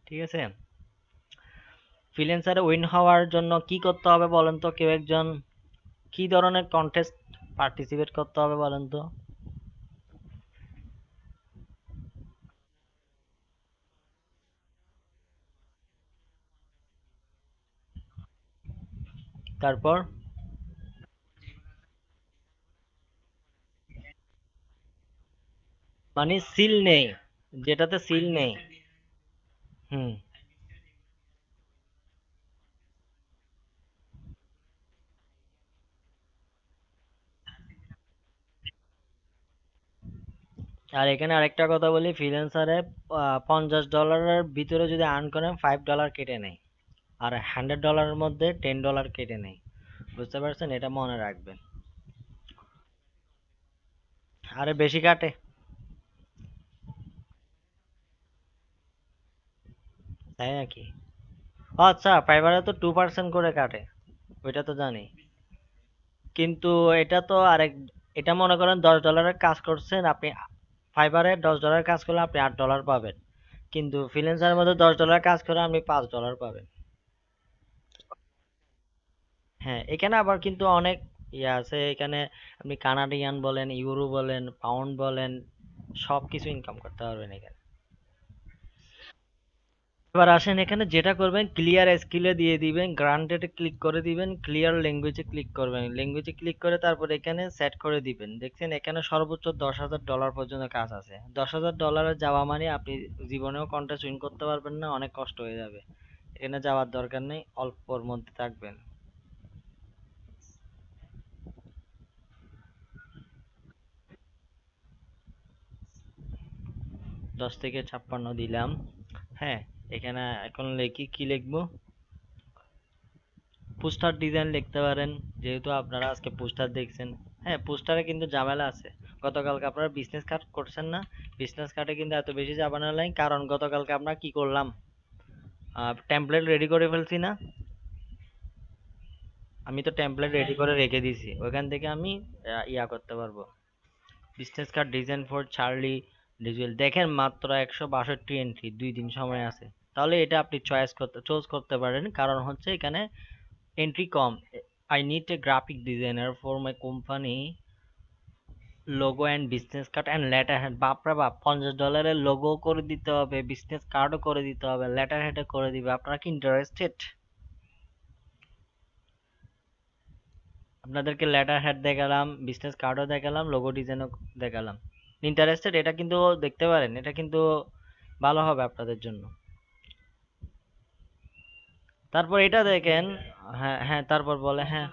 ঠিক আছে? ফ্রিল্যান্সারে উইন হওয়ার জন্য কি করতে হবে বলেন তো কেউ একজন? কি ধরনের কন্টেস্ট পার্টিসিপেট করতে হবে বলেন তো? তারপর মানে সিল নেই, যেটাতে সিল নেই। হুম। আর এখানে আরেকটা কথা বলি, ফ্রিল্যান্সারে $50 ভিতরে যদি আর্ন করেন $5 কেটে নেয়, আর $100 মধ্যে $10 কেটে নেয়। বুঝতে পারছেন? এটা মনে রাখবেন। আরে বেশি কাটে। তাই নাকি? ও আচ্ছা, ফাইবারে তো 2% করে কাটে, ওইটা তো জানি। কিন্তু এটা তো আরেক, এটা মনে করেন $10 কাজ করছেন আপনি, ফাইবারে $10 কাজ করলে আপনি $8 পাবেন, কিন্তু ফ্রিল্যান্সারের মধ্যে $10 কাজ করে আপনি $5 পাবেন। হ্যাঁ, এখানে আবার কিন্তু অনেক ইয়ে আছে এখানে, আপনি কানাডিয়ান বলেন, ইউরো বলেন, পাউন্ড বলেন, সবকিছু ইনকাম করতে পারবেন এখানে। এবার আসেন, এখানে যেটা করবেন ক্লিয়ার স্কিলে দিয়ে দিবেন, গ্রান্টেডে ক্লিক করে দিবেন, ক্লিয়ার ল্যাঙ্গুয়েজে ক্লিক করবেন, ল্যাঙ্গুয়েজে ক্লিক করে তারপর এখানে সেট করে দিবেন। দেখছেন এখানে সর্বোচ্চ $10,000 পর্যন্ত কাজ আছে। $10,000 যাওয়া মানে আপনি জীবনেও কন্টেস্ট উইন করতে পারবেন না, অনেক কষ্ট হয়ে যাবে। এখানে যাওয়ার দরকার নেই, অল্পর মধ্যে থাকবেন। 10 থেকে 56 দিলাম। হ্যাঁ, এখানে এখন লিখি, কি লিখবো? পোস্টার ডিজাইন লিখতে পারেন, যেহেতু আপনারা আজকে পোস্টার দেখছেন। হ্যাঁ, পোস্টারে কিন্তু ঝামেলা আছে। গতকালকে আপনারা বিজনেস কার্ড করছেন না? বিজনেস কার্ডে কিন্তু এত বেশি ঝামেলা নাই, কারণ গতকালকে আমরা কি করলাম, টেমপ্লেট রেডি করে ফেলছি না? আমি তো টেমপ্লেট রেডি করে রেখে দিছি, ওইখান থেকে আমি ইয়া করতে পারবো। Business card design for Charlie ডিজুয়েল, দেখেন মাত্র 162 এন্ট্রি, 2 দিন সময় আছে। তাহলে এটা আপনি চুজ করতে পারেন, কারণ হচ্ছে এখানে entry com. I need a graphic designer for my company logo and business card and letterhead। বাপরে বাপ, $50 লোগো করে দিতে হবে, বিজনেস কার্ডও করে দিতে হবে, লেটার হেডও করে দিবে। আপনারা কি ইন্টারেস্টেড? আপনাদেরকে লেটার হেড দেখালাম, বিজনেস কার্ডও দেখালাম, লোগো ডিজাইনও দেখালাম। ইন্টারেস্টেড? এটা কিন্তু দেখতে পারেন, এটা কিন্তু ভালো হবে আপনাদের জন্য। তারপর এটা দেখেন। হ্যাঁ হ্যাঁ, তারপর বলে হ্যাঁ।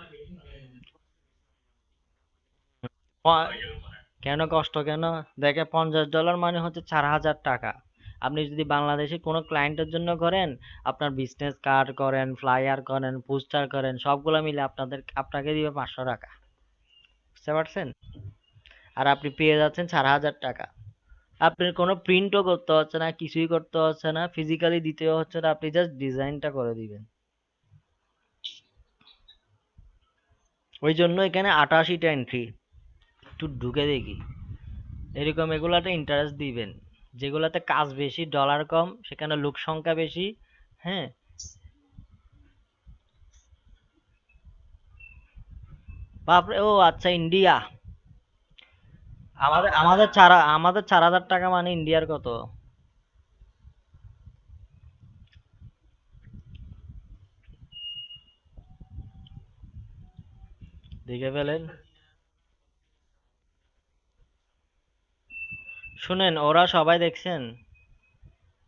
কেন কষ্ট কেন? দেখে $50 মানে হচ্ছে 4,000 টাকা। আপনি যদি বাংলাদেশে কোনো ক্লায়েন্টের জন্য করেন, আপনার বিজনেস কার্ড করেন, ফ্লায়ার করেন, পোস্টার করেন, সবগুলো মিলে আপনাকে দিবে 500 টাকা। বুঝতে পারছেন? আর আপনি পেয়ে যাচ্ছেন 4,000 টাকা। আপনার কোনো প্রিন্টও করতে হচ্ছে না, কিছুই করতে হচ্ছে না, ফিজিক্যালি দিতেও হচ্ছে না, আপনি জাস্ট ডিজাইনটা করে দিবেন। ওই জন্য এখানে 88টা এন্ট্রি। একটু ঢুকে দেখি। এরকম এগুলাতে ইন্টারেস্ট দিবেন, যেগুলাতে কাজ বেশি, ডলার কম, সেখানে লোক সংখ্যা বেশি। হ্যাঁ, বাপরে, ও আচ্ছা, ইন্ডিয়া। আমাদের 4,000 টাকা মানে ইন্ডিয়ার কত? দেখে ফেলেন। শুনেন, ওরা সবাই দেখছেন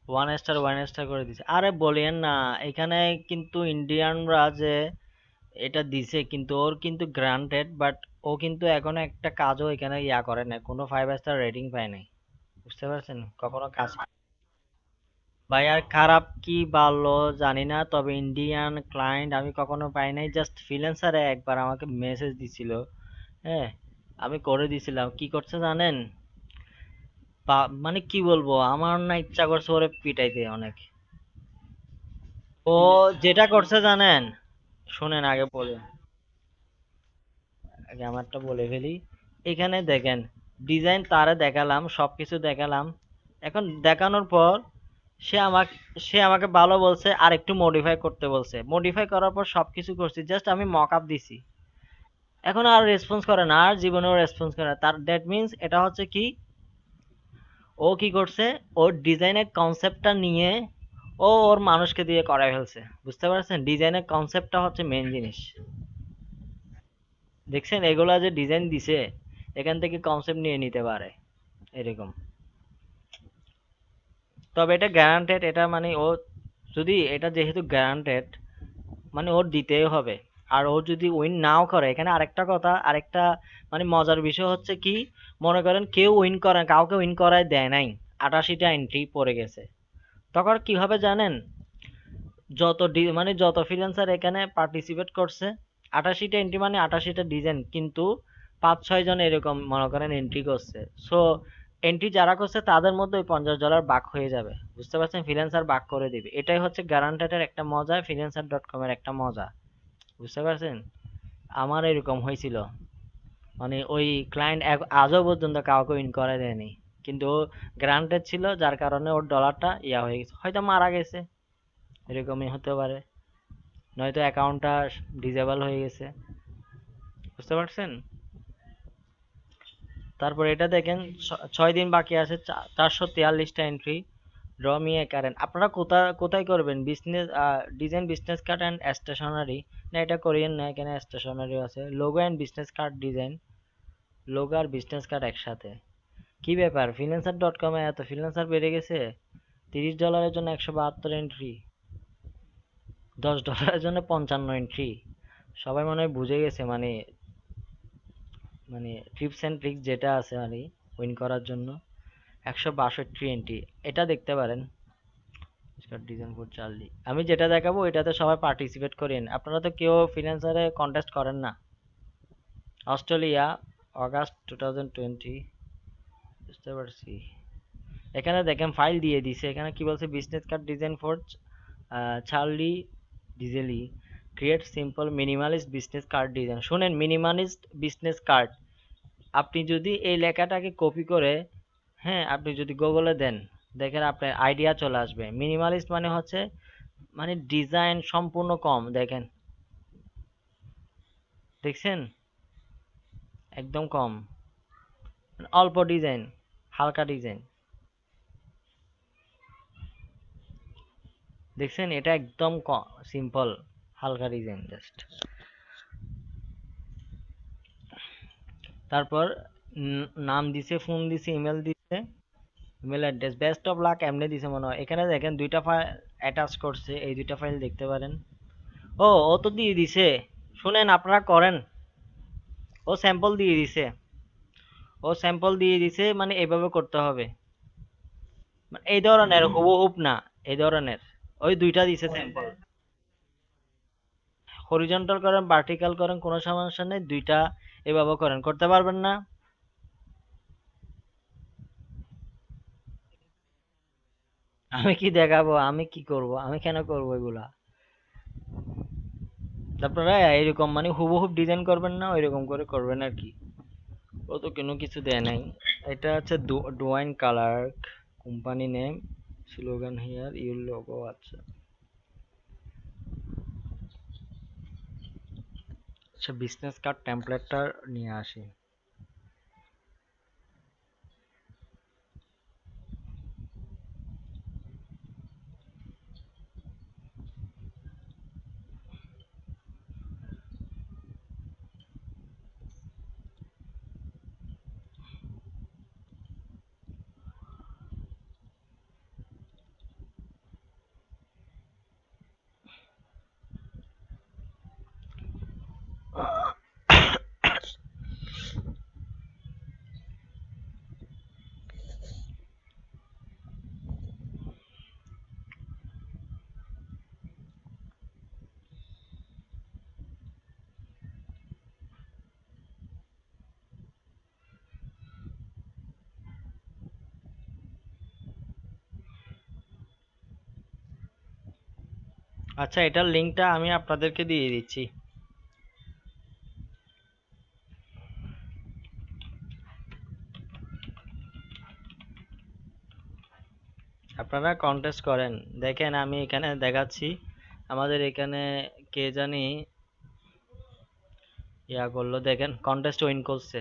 1 স্টার 1 স্টার করে দিছে। আরে বলিয়েন না, এখানে কিন্তু ইন্ডিয়ানরা যে এটা দিছে, কিন্তু ওর কিন্তু গ্রান্টেড, বাট ও কিন্তু এখনো একটা কাজও এখানে করে না, কোনো 5 স্টার রেটিং পায় নাই। বুঝতে পারছেন? কখনো কাজ, ভাই, আর খারাপ কি ভালো জানি না, তবে ইন্ডিয়ান ক্লায়েন্ট আমি কখনো পাই নাই। জাস্ট ফ্রিল্যান্সারে একবার আমাকে মেসেজ দিছিল। হ্যাঁ, আমি করে দিছিলাম। কি করছে জানেন? মানে কি বলবো, আমার না ইচ্ছা করছে ওরে পিটাইতে অনেক। ও যেটা করছে জানেন, শুনেন আগে বলে, আগে আমারটা বলে ফেলি। এখানে দেখেন, ডিজাইন তারে দেখালাম, সবকিছু দেখালাম। এখন দেখানোর পর সে আমাকে সে আমাকে ভালো বলছে, আর একটু মডিফাই করতে বলছে। মডিফাই করার পর সবকিছু করছি, জাস্ট আমি মক আপ দিছি। এখন আর রেসপন্স করে না, আর জীবনেও রেসপন্স করে না। তার দ্যাট মিন্স এটা হচ্ছে কি, ও কি করছে, ওর ডিজাইনের কনসেপ্টটা নিয়ে ও ওর মানুষকে দিয়ে করাই ফেলছে। বুঝতে পারছেন? ডিজাইনের কনসেপ্টটা হচ্ছে মেন জিনিস। দেখছেন এগুলা যে ডিজাইন দিছে, এখান থেকে কনসেপ্ট নিয়ে নিতে পারে এরকম। তবে এটা গ্যারান্টেড, এটা মানে ও যদি এটা যেহেতু গ্যারান্টেড, মানে ওর দিতেই হবে। আর ও যদি উইন নাও করে, এখানে আরেকটা কথা, আরেকটা মানে মজার বিষয় হচ্ছে কি, মনে করেন কেউ উইন করে, কাউকে উইন করায় দেয় নাই, 88টা এন্ট্রি পড়ে গেছে, তখন কি হবে জানেন? মানে যত ফ্রিল্যান্সার এখানে পার্টিসিপেট করছে, 88টা এন্ট্রি মানে 88টা ডিজাইন, কিন্তু 5-6 জন এরকম মনে করেন এন্ট্রি করছে। সো এন্ট্রি যারা করছে তাদের মধ্যে ওই $50 ভাগ হয়ে যাবে। বুঝতে পারছেন? ফ্রিল্যান্সার ভাগ করে দিবে। এটাই হচ্ছে গ্যারান্টেডের একটা মজা, ফ্রিল্যান্সার.কম এর একটা মজা। বুঝতে পারছেন? আমার এরকম হয়েছিল, মানে ওই ক্লায়েন্ট আজও পর্যন্ত কাউকে উইন করে দেয়নি, কিন্তু ও গ্রান্টেড ছিল, যার কারণে ওর ডলারটা হয়ে গেছে, হয়তো মারা গেছে, এরকমই হতে পারে, নয়তো অ্যাকাউন্টটা ডিসেবল হয়ে গেছে। বুঝতে পারছেন? তারপর এটা দেখেন, 6 দিন বাকি আছে, 443টা entry. Draw me a current. আপনারা কোথায় কোথায় করবেন business? Design business card and stationery, না এটা করিয়েন না, এখানে স্টেশনারিও আছে। Logo and business card design, logo আর বিজনেস কার্ড একসাথে। কি ব্যাপার, ফ্রিল্যান্সার.কম এ এত ফ্রিল্যান্সার বেড়ে গেছে? $30 জন্য 172 এন্ট্রি, $10 জন্য 55 এন্ট্রি। সবাই মনে হয় বুঝে গেছে, মানে মানে টিপস অ্যান্ড ট্রিক্স যেটা আছে মানে উইন করার জন্য। 162 এন্ট্রি, এটা দেখতে পারেন। ডিজাইন ফর চার্লি, আমি যেটা দেখাবো এটাতে সবাই পার্টিসিপেট করেন। আপনারা তো কেউ ফিনান্সারে কন্টেস্ট করেন না। Australia, August 2020। বুঝতে পারছি। এখানে দেখেন ফাইল দিয়ে দিছে, এখানে কি বলছে, business card design for Charlie ডিজেলি, create simple minimalist business card design. শুনেন, মিনিমালিস্ট বিজনেস কার্ড, আপনি যদি এই লেখাটাকে কপি করে, হ্যাঁ, আপনি যদি গুগলে দেন, দেখেন আপনার আইডিয়া চলে আসবে। মিনিমালিস্ট মানে হচ্ছে, মানে ডিজাইন সম্পূর্ণ কম। দেখেন, দেখছেন? একদম কম, মানে অল্প ডিজাইন, হালকা ডিজাইন। দেখছেন? এটা একদম সিম্পল, হালকা ডিজাইন জাস্ট। তারপর নাম দিছে, ফোন দিছে, ইমেল দিছে, email address, best of luck এমনি দিছে মনে হয়। এখানে দেখেন দুইটা ফাইল অ্যাটাচ করছে, এই দুইটা ফাইল দেখতে পারেন। ও তো দিয়ে দিছে। শুনেন, আপনারা করেন। ও স্যাম্পল দিয়ে দিছে, ও স্যাম্পল দিয়ে দিছে, মানে এভাবে করতে হবে। মানে এই ধরনের হুবহুব না, এই ধরনের ওই দুইটা দিছে স্যাম্পল। হরিজন্টাল করেন ভার্টিক্যাল করেন কোনো সমস্যা নেই, দুইটা এভাবে করেন, করতে পারবেন না? আমি কি দেখাবো, আমি কি করব, আমি কেন করবো এগুলা? আপনারা এরকম মানে হুবহুব ডিজাইন করবেন না, ওইরকম করে করবেন আর কি। ও তো কোনো কিছু দেয় নাই। এটা হচ্ছে ডোয়াইন colour, company name, slogan here your logo. আচ্ছা আচ্ছা, বিজনেস কার্ড টেমপ্লেটটা নিয়ে আসি। আচ্ছা, এটার লিঙ্কটা আমি আপনাদেরকে দিয়ে দিচ্ছি। আপনারা কন্টেস্ট করেন। দেখেন আমি এখানে দেখাচ্ছি, আমাদের এখানে কে জানি ইয়া করলো, দেখেন কন্টেস্ট উইন করছে,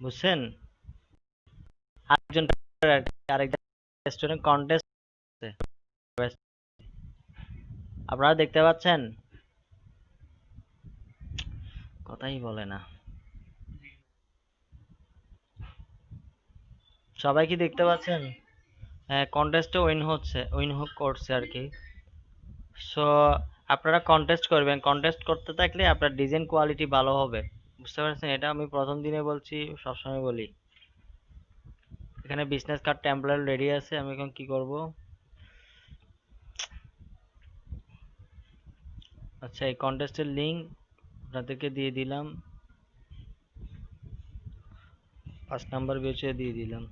বুঝছেন? আরেকজন, আরেকজন রেস্টুরেন্ট কন্টেস্ট, আপনারা দেখতে পাচ্ছেন? কথাই বলে না। সবাই কি দেখতে পাচ্ছেন? হ্যাঁ, কন্টেস্টে উইন হচ্ছে, উইন করছে আর কি। সো আপনারা কন্টেস্ট করবেন, কন্টেস্ট করতে থাকলে আপনার ডিজাইন কোয়ালিটি ভালো হবে, বুঝতে পারছেন? এটা আমি প্রথম দিনে বলছি, সবসময় বলি। এখানে বিজনেস কার্ড টেমপ্লেট রেডি আছে, আমি এখন কি করব? আচ্ছা, এই কন্টেস্টের লিংক আপনাদেরকে দিয়ে দিলাম, 5 নাম্বার বেচে দিয়ে দিলাম।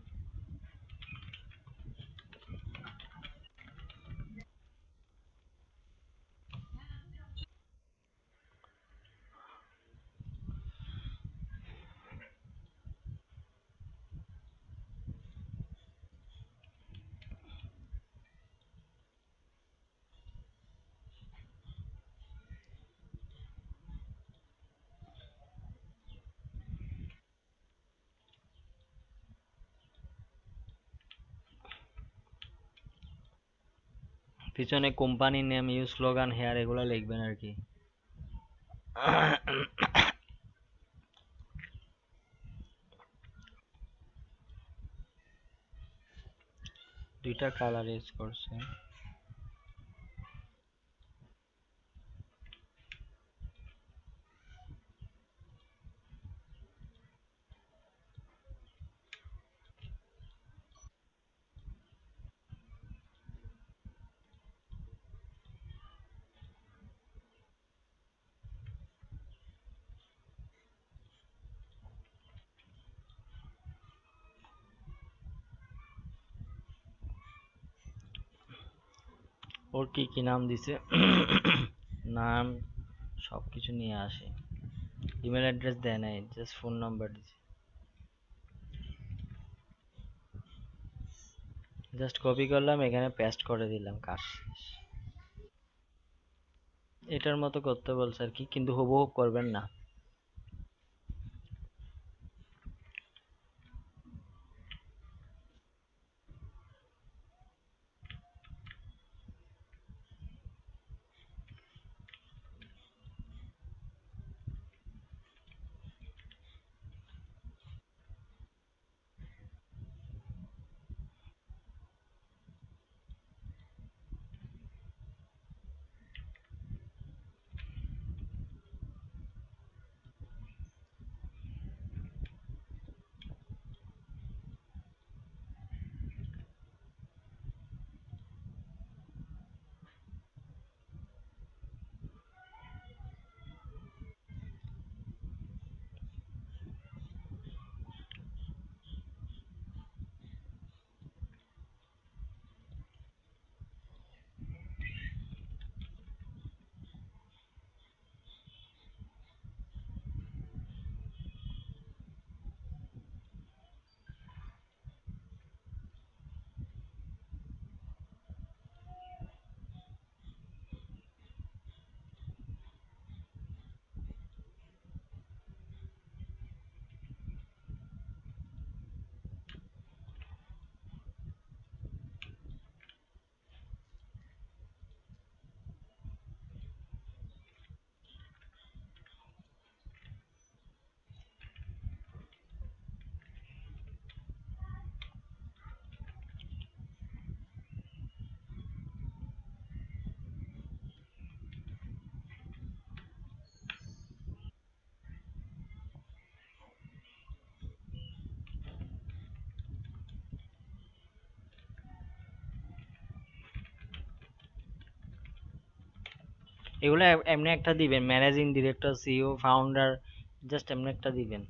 পিছনে company name, use slogan here, এগুলো লিখবেন আর কি। দুইটা কালার ইউজ করছে। ওর কি কি নাম দিছে? নাম সবকিছু নিয়ে আসে, ইমেল অ্যাড্রেস দেয় নাই, জাস্ট ফোন নাম্বার দিছে। জাস্ট কপি করলাম, এখানে পেস্ট করে দিলাম, কাজ শেষ। এটার মতো করতে বলছে আর কি, কিন্তু হুবহু করবেন না। এগুলো এমনি একটা দিবেন, managing director, CEO, founder, just এমনি একটা দিবেন।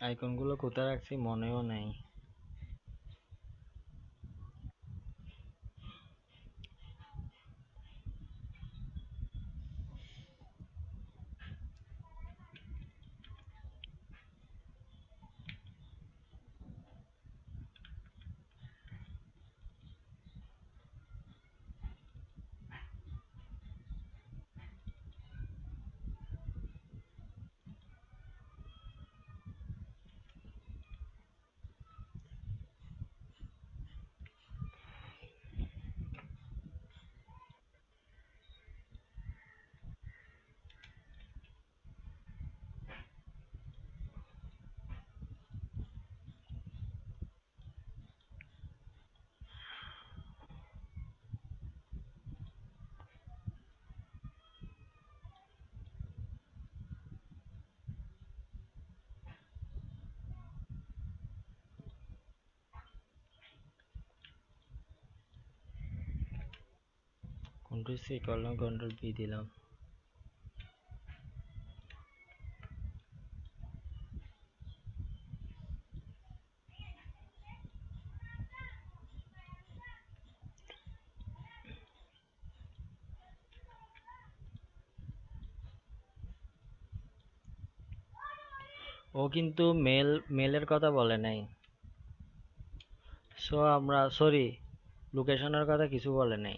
আইকনগুলো কোথায় রাখছি মনেও নাই। কন্ট্রোল সি করলাম, কন্ট্রোল ভি দিলাম। ও কিন্তু মেলের কথা বলে নাই। সো আমরা সরি, লোকেশনের কথা কিছু বলে নাই।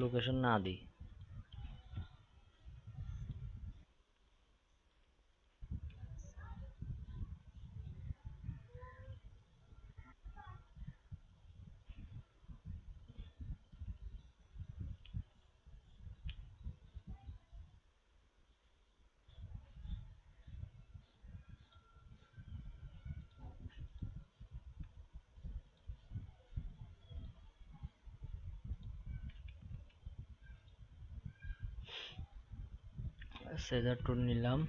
লোকেশন না দিই। সেজার টুল নিলাম,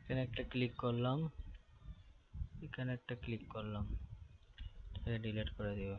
এখানে একটা ক্লিক করলাম, এখানে একটা ক্লিক করলাম, এটা ডিলিট করে দিব।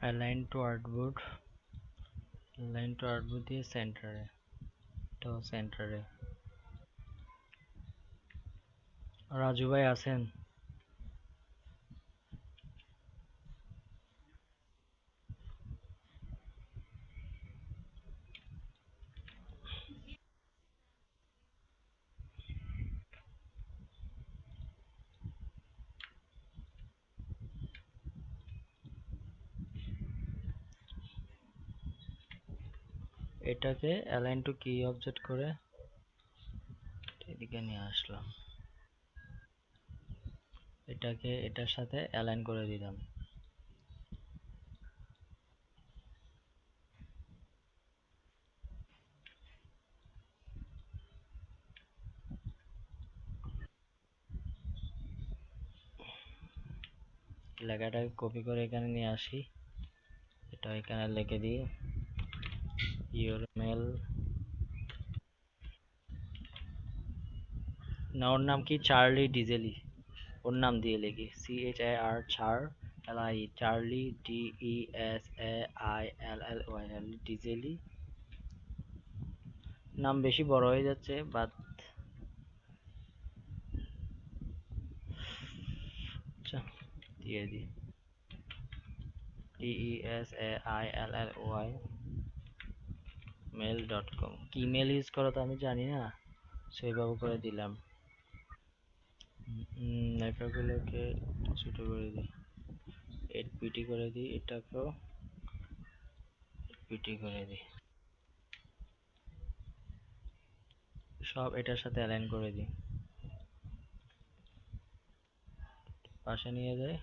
Align two artboard, align two artboard দিয়ে সেন্টারে, তো সেন্টারে। রাজু ভাই আছেন? এটাকে অ্যালাইন টু কি অবজেক্ট করে এদিকে নিয়ে আসলাম, এটাকে এটার সাথে অ্যালাইন করে দিলাম। লেখাটাকে কপি করে এখানে নিয়ে আসি, এটা এখানে লিখে দিই ইউর মেল। না, ওর নাম কি? চার্লি ডিজেলি, ওর নাম দিয়ে লিখি CHAR চার LI চার্লি DESAILL ডিজেলি। নাম বেশি বড় হয়ে যাচ্ছে, বাট আচ্ছা দিয়ে দিই DESAILLY mail.com। কি মেল ইউজ করো তো আমি জানি না, সেইভাবে করে দিলাম। লেখাগুলোকে ছোট করে দিই, 8 পিটি করে দিই, এটাকেও 8 পিটি করে দিই, সব এটার সাথে অ্যালাইন করে দিই। পাশে নিয়ে যাই,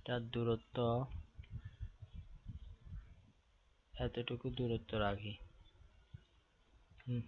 তার দূরত্ব এতটুকু দূরত্ব রাখি। হুম,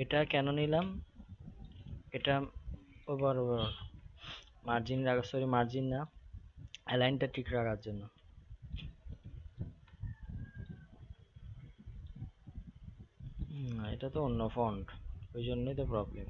এটা কেন নিলাম? এটা ওভার ওভার মার্জিন রাখা, সরি মার্জিন না, অ্যালাইনটা ঠিক রাখার জন্য। এটা তো অন্য ফন্ট, ওই জন্যই তো প্রবলেম।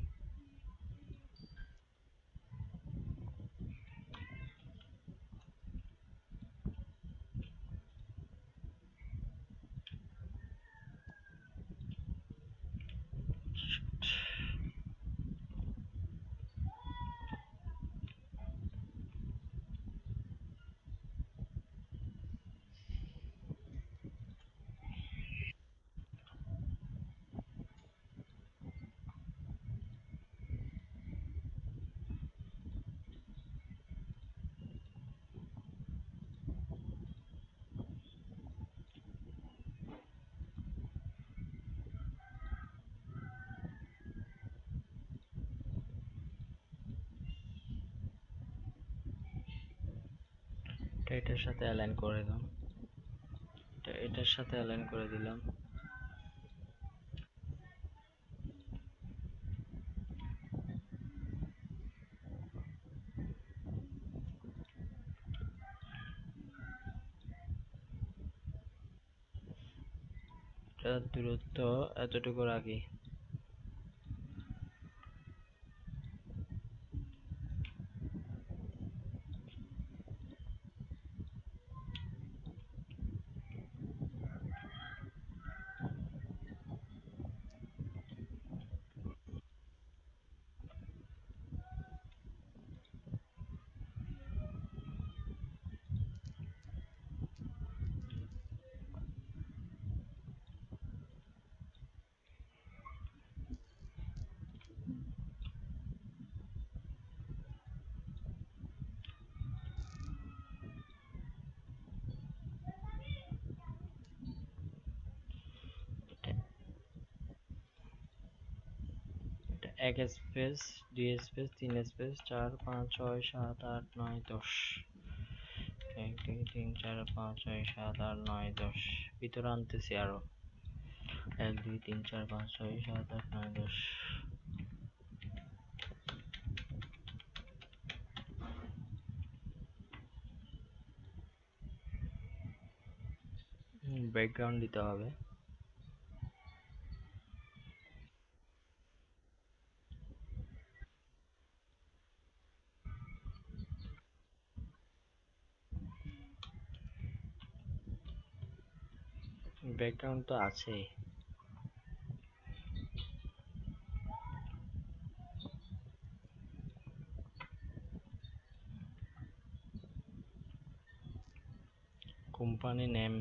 এটা এটার সাথে অ্যালাইন করে দিলাম, এটা এটার সাথে অ্যালাইন করে দিলাম। এটার দূরত্ব এতটুকু রাখি। এক স্পেস, দুই স্পেস, তিন স্পেস, 4 5 6 7 8 9 10। 1 2 3 4 5 6 7 8 9 10। ভিতরে আনতেছি আরো। 1 2 3 4 5 6 7 8 9 10। ব্যাকগ্রাউন্ড দিতে হবে। ব্যাকগ্রাউন্ড তো আছেই। Company name.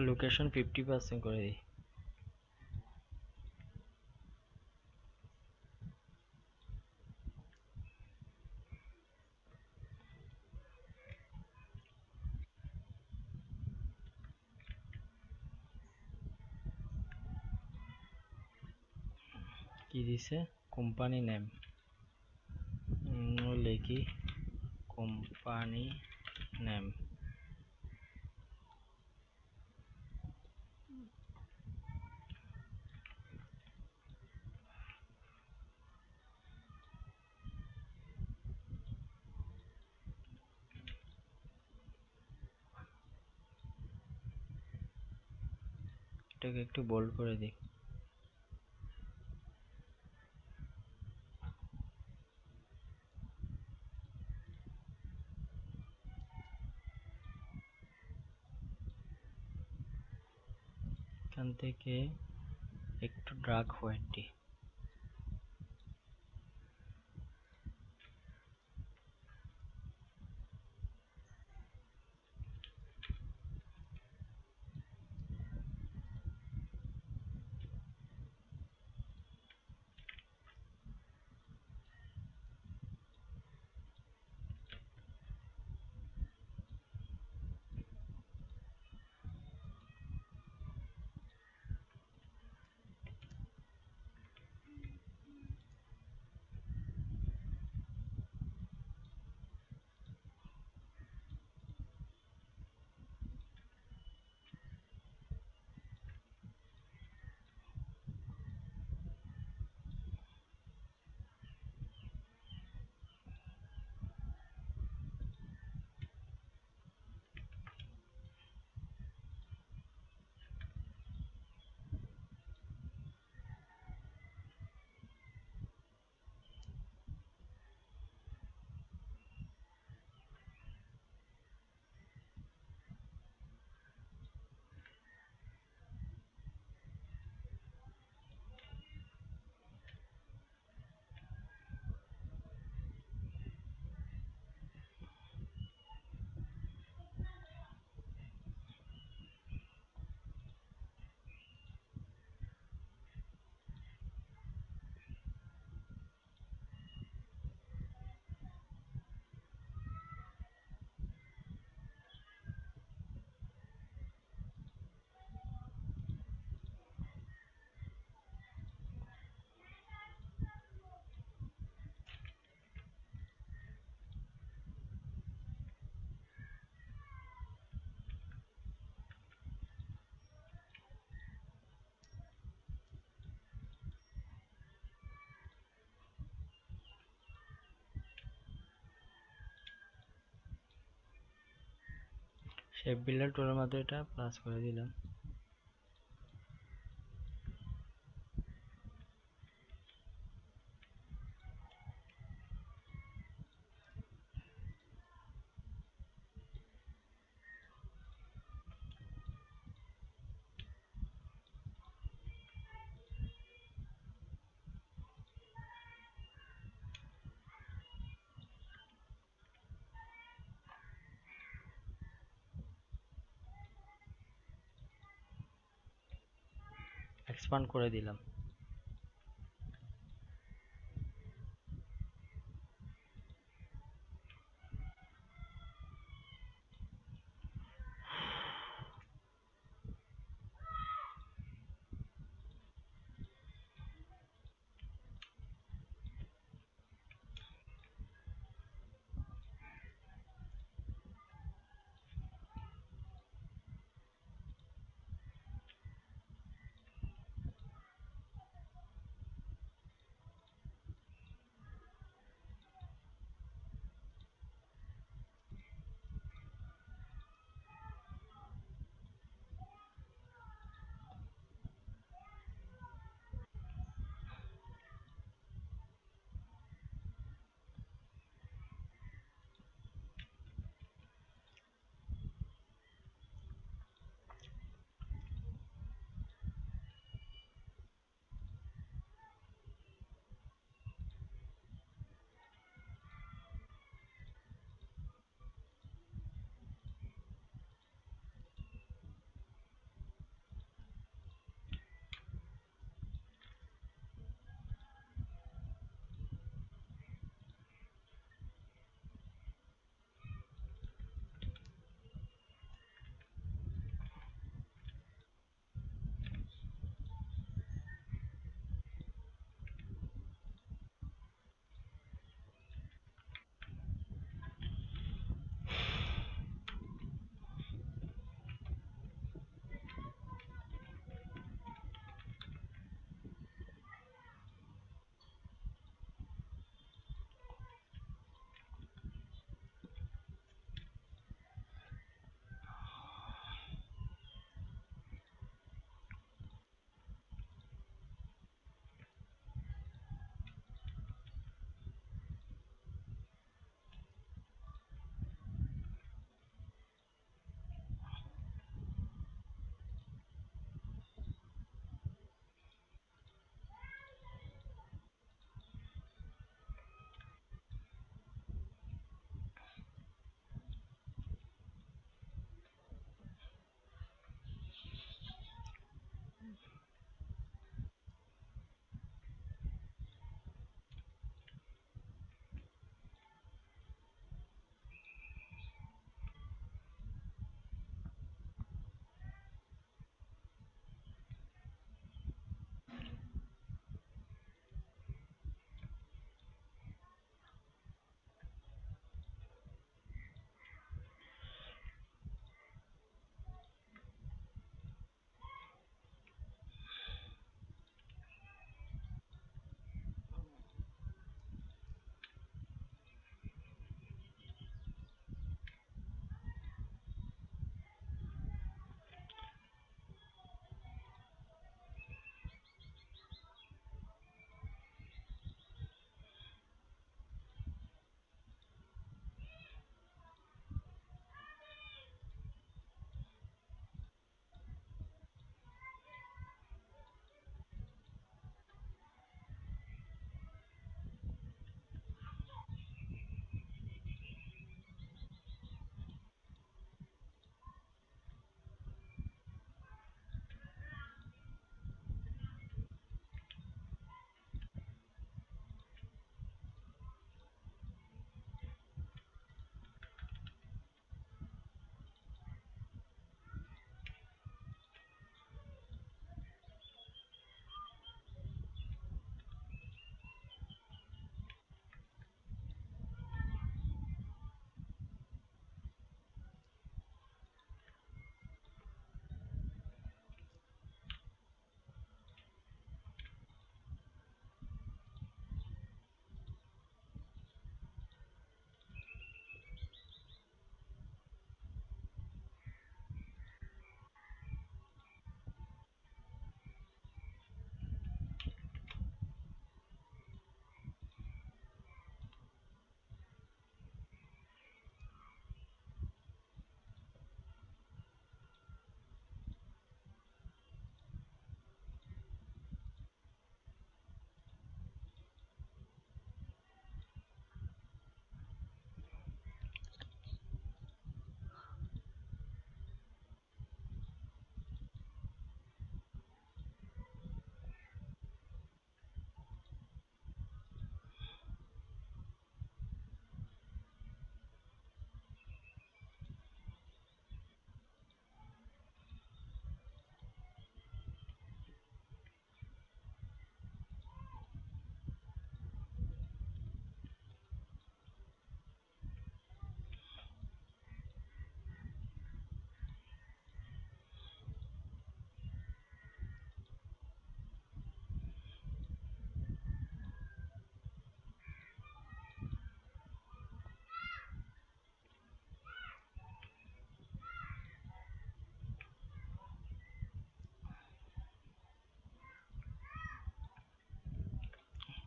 লোকেশন 50% করে দিই। কি দিছে? Company name. লিখি কোম্পানি নেম। এটাকে একটু বোল্ড করে দিই। এখান থেকে একটু ডার্ক হোয়াইট দিই। শেপ বিল্ডার টুলের মাধ্যমে এটা প্লাস করে দিলাম। এক্সপান্ড করে দিলাম।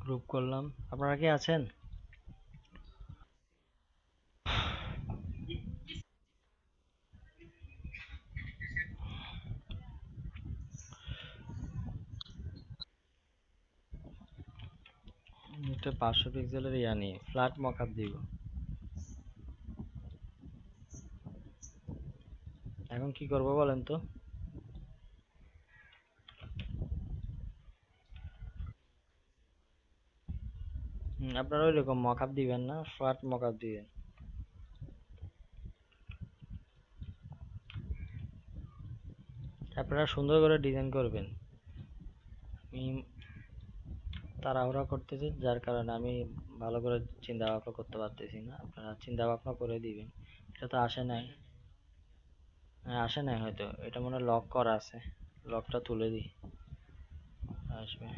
গ্রুপ করলাম, আপনারা কি আছেন? একটা 500 পিক্সেলের ইয়া নিয়ে ফ্ল্যাট মকআপ দিব। এখন কি করব বলেন তো? আপনারা ওইরকম মকআপ দিবেন না, ফ্ল্যাট মকআপ দিবেন। আপনারা সুন্দর করে ডিজাইন করবেন। আমি তাড়াহুড়া করতেছি, যার কারণে আমি ভালো করে চিন্তা ভাবনা করতে পারতেছি না। আপনারা চিন্তা ভাবনা করে দিবেন। এটা তো আসে নাই। হ্যাঁ, আসে নাই হয়তো, এটা মনে হয় লক করা আছে। লকটা তুলে দিই, আসবে।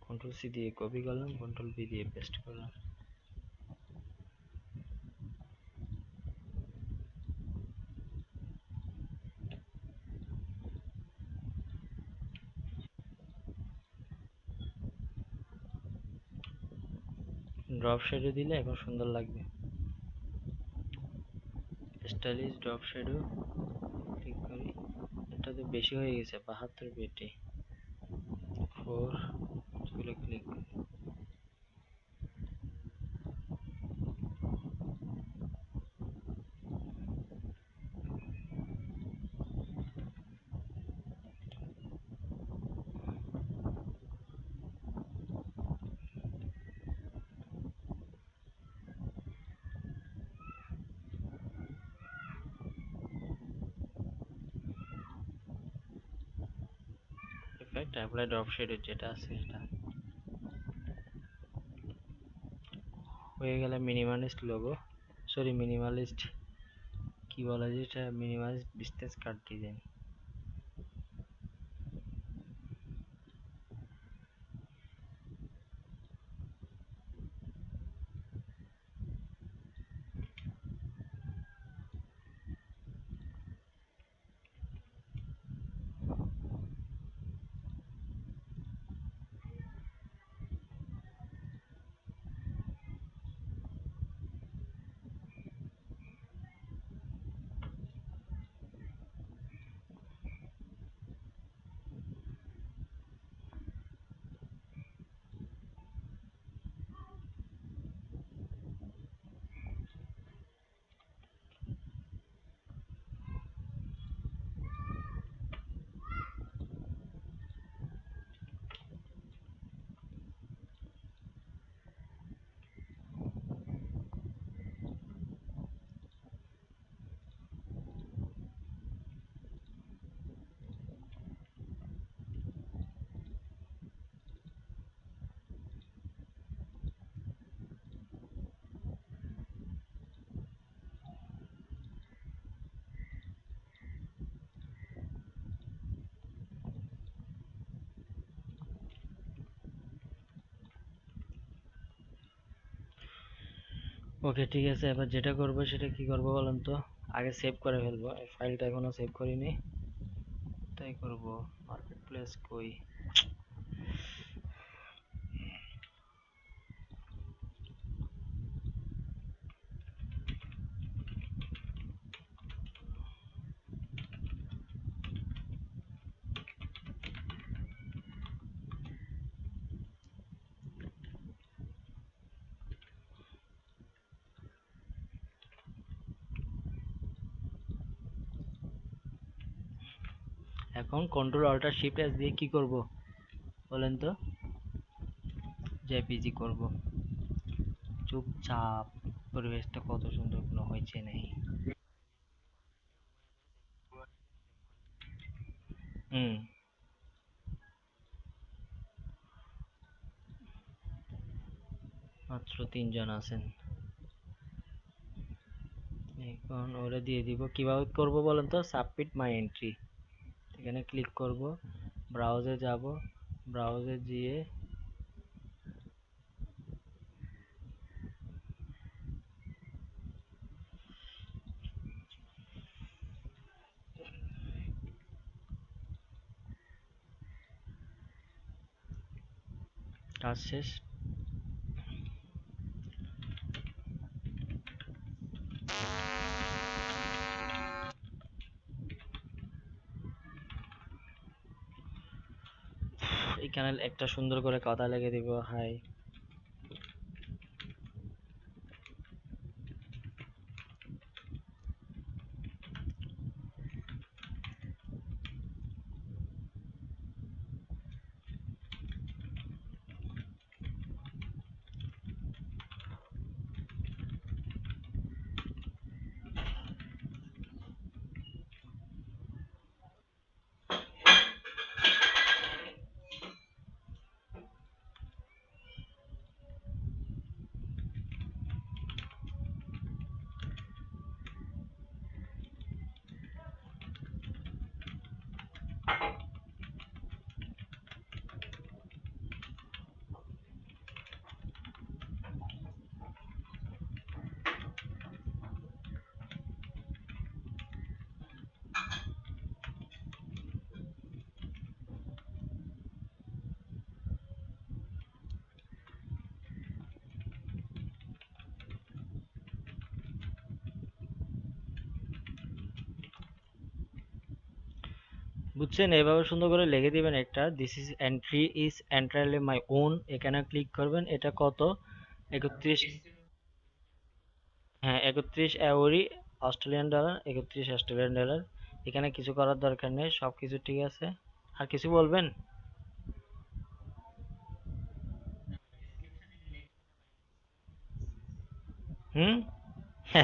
কন্ট্রোল সি দিয়ে কপি করলাম, কন্ট্রোল ভি দিয়ে পেস্ট করলাম। ড্রপ শ্যাডো দিলে এখন সুন্দর লাগবে। স্টাইলিশ ড্রপ শ্যাডো ক্লিক করি। এটা তো বেশি হয়ে গেছে, 72 বিটি। 4 চলে click. Effect apply drop shadow যেটা আছে এটা হয়ে গেলে মিনিমালিস্ট লোগো, সরি মিনিমালিস্ট কি বলা যায় এটা, মিনিমালিস্ট বিজনেস কার্ড ডিজাইন। ওকে ঠিক আছে, এবার যেটা করবো সেটা কি করবো বলেন তো? আগে সেভ করে ফেলবো, এই ফাইলটা এখনো সেভ করিনি, তাই করবো। মার্কেট প্লেস কই? এখন কন্ট্রোল অল্টার শিফট এস দিয়ে কি করব বলেন তো? জেপিজি করব। চুপচাপ, পরিবেশটা কত সুন্দর, কোনো হয়েছে নেই। হুম, মাত্র 3 জন আছেন। এখন ওরা দিয়ে দিব, কিভাবে করব বলেন তো? সাবমিট মাই এন্ট্রি, এখানে ক্লিক করব, ব্রাউজে যাব, ব্রাউজে গিয়ে কাজ শেষ। এখানে একটা সুন্দর করে কথা লিখে দিব, হাই। বুঝছেন, এভাবে সুন্দর করে লিখে দিবেন একটা, this is entry is entirely my own. এখানে ক্লিক করবেন। এটা কত? 31। হ্যাঁ, 31 এওরি অস্ট্রেলিয়ান ডলার, 31 অস্ট্রেলিয়ান ডলার। এখানে কিছু করার দরকার নেই, সবকিছু ঠিক আছে। আর কিছু বলবেন? হুম।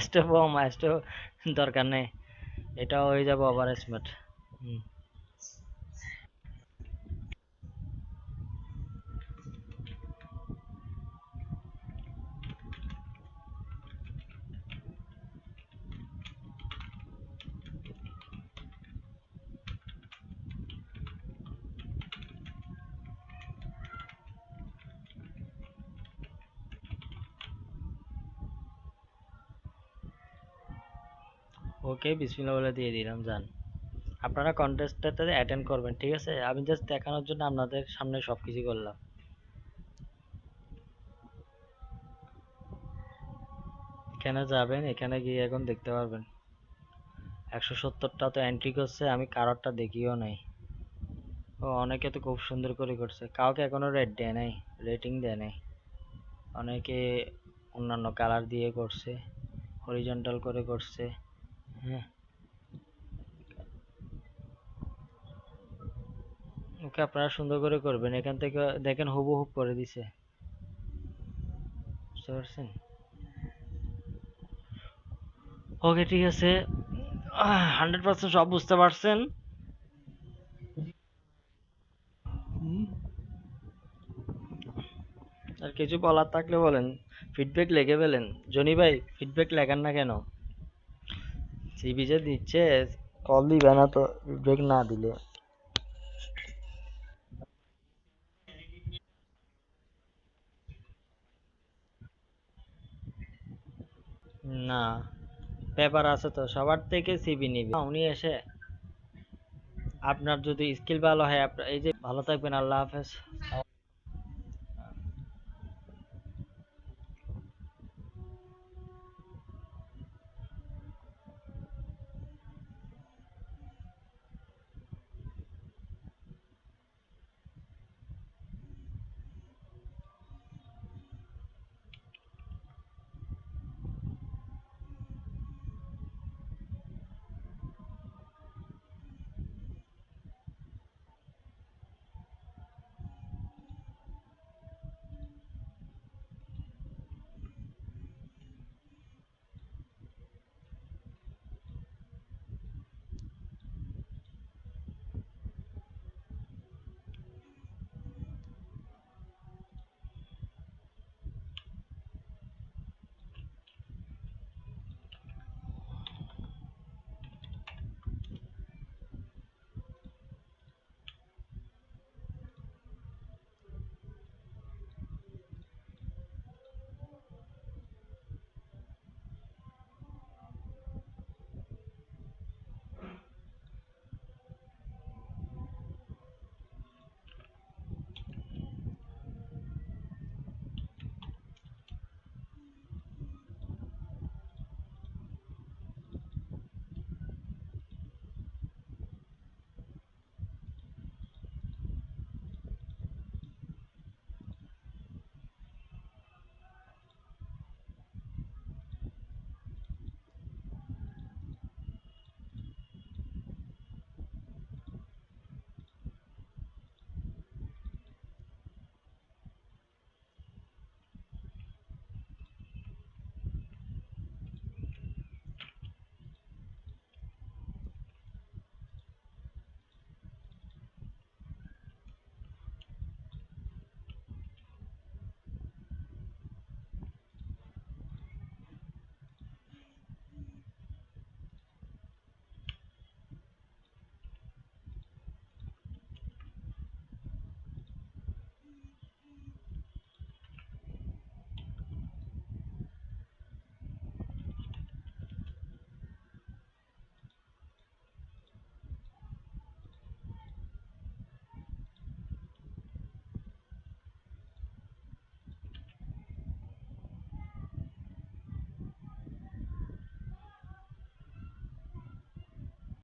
স্টেপ স্টেপ দরকার নেই, এটা হয়ে যাবে ওভার এস্টিমেট। হুম। ওকে, বিসমিল্লাহ বলে দিয়ে দিলাম, যান। আপনারা কন্টেস্টটাতে অ্যাটেন্ড করবেন, ঠিক আছে? আমি জাস্ট দেখানোর জন্য আপনাদের সামনে সবকিছু করলাম। এখানে যাবেন, এখানে গিয়ে এখন দেখতে পারবেন 170টা তো এন্ট্রি করছে, আমি কারোরটা দেখিও নাই। ও, অনেকে তো খুব সুন্দর করে করছে, কাউকে এখনো রেট দেয় নাই, রেটিং দেয় নাই। অনেকে অন্যান্য কালার দিয়ে করছে, হরিজন্টাল করে করছে। হ্যাঁ। ওকে, আপনারা সুন্দর করে করবেন। এখান থেকে দেখেন হুবহুব করে দিছে, বুঝতে পারছেন? ওকে, ঠিক আছে। 100% সব বুঝতে পারছেন? হুম। আর কিছু বলার থাকলে বলেন, ফিডব্যাক লিখে ফেলেন। জনি ভাই, ফিডব্যাক লেখেন না কেন? সিভি যে দিচ্ছে, কল দিবে না তো ফিডব্যাক না দিলে? না, পেপার আছে তো, সবার থেকে সিভি নিবে উনি এসে। আপনার যদি স্কিল ভালো হয়, আপনার এই যে, ভালো থাকবেন, আল্লাহ হাফেজ।